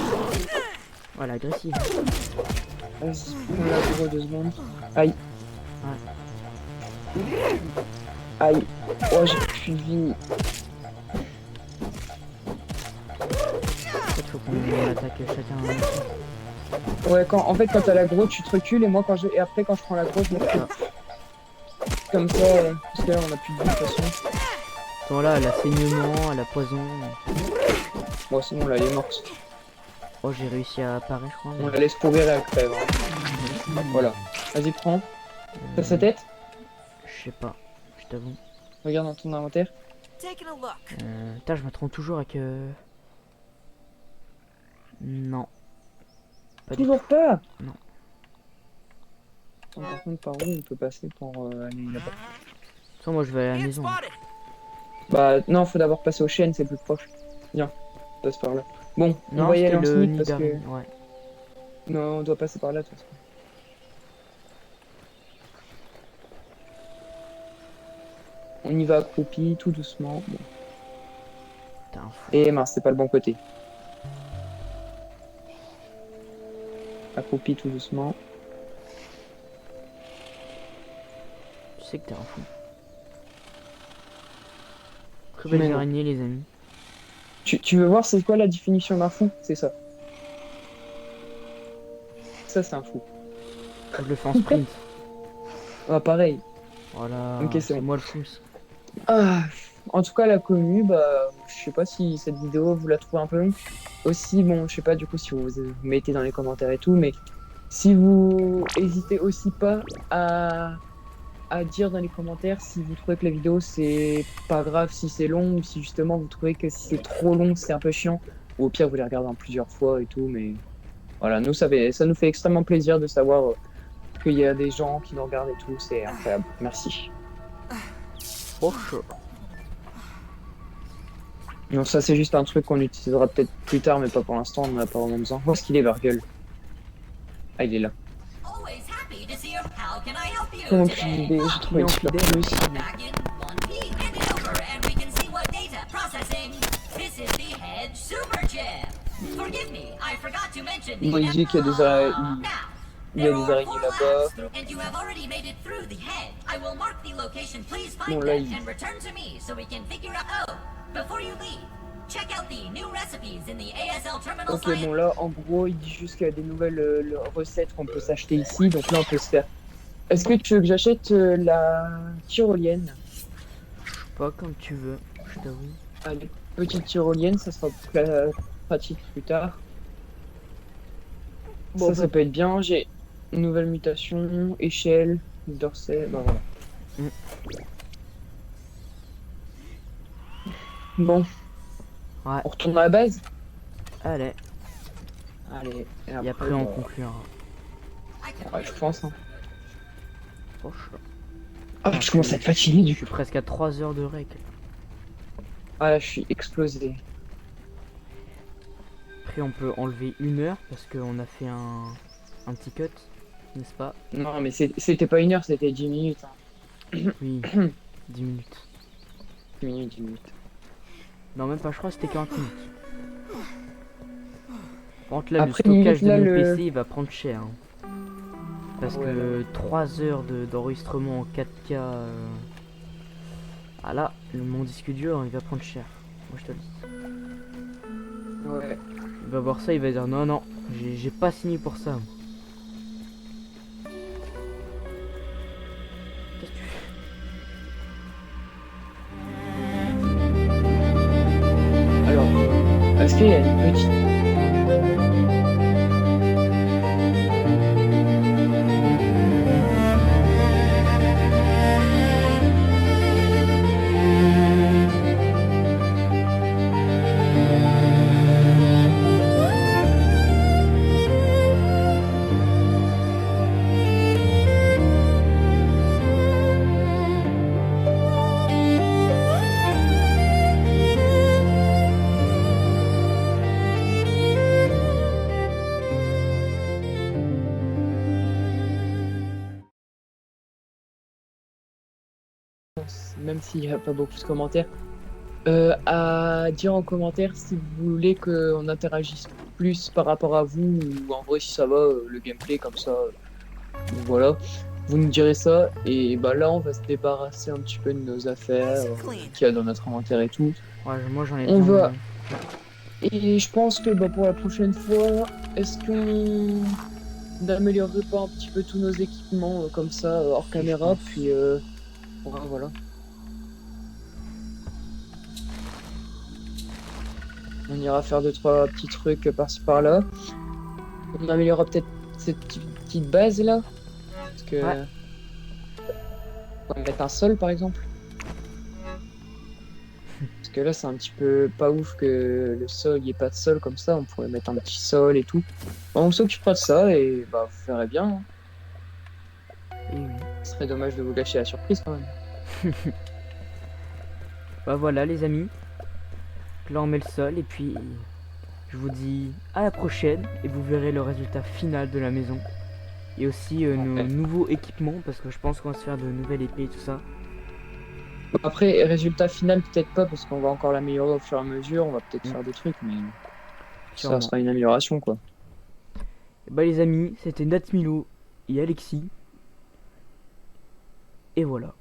Voilà, agressif. Vas-y, prends l'aggro 2 secondes. Aïe. Aïe. Oh, j'ai plus de vie. En fait, faut qu'on attaque chacun en même temps. Ouais, en fait, quand t'as l'aggro, tu te recules et moi, et après, quand je prends l'aggro, je me recule. Comme ça, parce que là, on a plus de vie de toute façon. Attends, là, elle a saignement, elle a poison. Bon, sinon, là, elle est morte. Oh, j'ai réussi à apparaître, je crois. On la laisse pourrir et elle crève. Hein. Voilà. Vas-y, prends. T'as sa tête? Je sais pas, je t'avoue. Regarde dans ton inventaire. Taking a look. Putain, je me trompe toujours avec... Non. Pas du tout. Toujours pas. Non. Attends, par contre, par où on peut passer pour aller là-bas? Soit moi, je vais à la Hit maison. spotted. Bah, non, faut d'abord passer aux chaînes, c'est plus proche. Viens, passe par là. Bon, on Non, va y aller c'était en le sneak nid parce que... d'araignée, ouais. Non, on doit passer par là, de toute façon. On y va accroupi, tout doucement. Bon. T'es un fou. Et mince, c'est pas le bon côté. Accroupi, tout doucement. Tu sais que t'es un fou. Très belles Mais non. araignées, les amis. Tu veux voir c'est quoi la définition d'un fou? C'est ça. Ça, c'est un fou. Je le fais en sprint. Ah, pareil. Voilà, Ok, c'est c'est bon. moi le fou. Ah, en tout cas, la commu, bah, je sais pas si cette vidéo vous la trouvez un peu longue. Aussi, bon, je sais pas du coup si vous mettez dans les commentaires et tout, mais si vous hésitez aussi pas à dire dans les commentaires si vous trouvez que la vidéo c'est pas grave si c'est long ou si justement vous trouvez que si c'est trop long c'est un peu chiant ou au pire vous les regardez en plusieurs fois et tout, mais voilà, nous ça nous fait extrêmement plaisir de savoir qu'il y a des gens qui nous regardent et tout, c'est incroyable. Merci. Oh, chaud. Non, ça c'est juste un truc qu'on utilisera peut-être plus tard, mais pas pour l'instant, on en a pas vraiment besoin. Où est-ce qu'il est, Virgule? Ah, il est là. Always happy to see you. How can I help you Comment today? j'ai trouvé une super fidèle. plus. Back in 1P, hand it over and we can see what data processing. This is the Hedge Super Chip. Forgive me, I forgot to mention the Bon, il dit qu'il y a des Now, il y a there des are araignées 4 là-bas. labs, and you have already made it through the hedge. I will mark the location. Please find Bon, là, them il- and return to me so we can figure out. Oh, before you leave, check out the new recipes in the ASL terminal Ok, site. bon là, en gros, il dit juste qu'il y a des nouvelles recettes qu'on peut s'acheter ici, donc là on peut se faire. Est-ce que tu veux que j'achète la tyrolienne? Pas comme tu veux, je t'avoue. Allez, petite tyrolienne, ça sera pratique plus tard. Bon, Ça peut être bien. J'ai une nouvelle mutation, échelle, Dorset, bah voilà. Mm. Bon, Ouais, on retourne à la base? allez. Allez, Et après, on bah, conclura. ouais, je pense. Hein. Oh, chaud. Ah, je commence à être fatigué Je du suis coup. presque à 3 heures de règle. Ah là, je suis explosé. Après, on peut enlever 1 heure parce qu'on a fait un petit cut, n'est-ce pas? Non, mais c'était pas 1 heure, c'était 10 minutes. Hein. Oui, 10 minutes. 10 minutes, 10 minutes. Non, même pas, je crois que c'était 40 minutes. Par contre, là, Après, le stockage limite, là, de mon le- PC il va prendre cher. Hein. Parce Ouais, que 3 heures d'enregistrement en 4K. Ah là, mon disque dur il va prendre cher. Moi je te le dis. Ouais. Il va voir ça, il va dire non, non, j'ai pas signé pour ça. Moi. Qu'est-ce que tu fais? Est-ce qu'il y a une petite... Même s'il n'y a pas beaucoup de commentaires, à dire en commentaire si vous voulez qu'on interagisse plus par rapport à vous ou en vrai si ça va le gameplay comme ça. Voilà, vous nous direz ça et bah là on va se débarrasser un petit peu de nos affaires qu'il y a dans notre inventaire et tout. Ouais, moi j'en ai On besoin. va- Et je pense que bah, pour la prochaine fois, est-ce qu'on n'améliorerait pas un petit peu tous nos équipements comme ça hors caméra puis ouais, voilà. On ira faire 2-3 petits trucs par-ci par-là. On améliorera peut-être cette petite base là. Parce que. Ouais. On va mettre un sol par exemple. Parce que là c'est un petit peu pas ouf que le sol, il n'y ait pas de sol comme ça. On pourrait mettre un petit sol et tout. Bon, on s'occupera de ça et bah vous verrez bien. Hein. Et oui. Ce serait dommage de vous gâcher la surprise quand même. Bah voilà les amis. Là on met le sol et puis je vous dis à la prochaine et vous verrez le résultat final de la maison. Et aussi nos Ouais. nouveaux équipements parce que je pense qu'on va se faire de nouvelles épées et tout ça. Après, résultat final, peut-être pas parce qu'on va encore l'améliorer au fur et à mesure. On va peut-être faire des trucs, mais ça Sûrement. sera une amélioration quoi. Et bah les amis, c'était Natmilo et Alexis. Et voilà.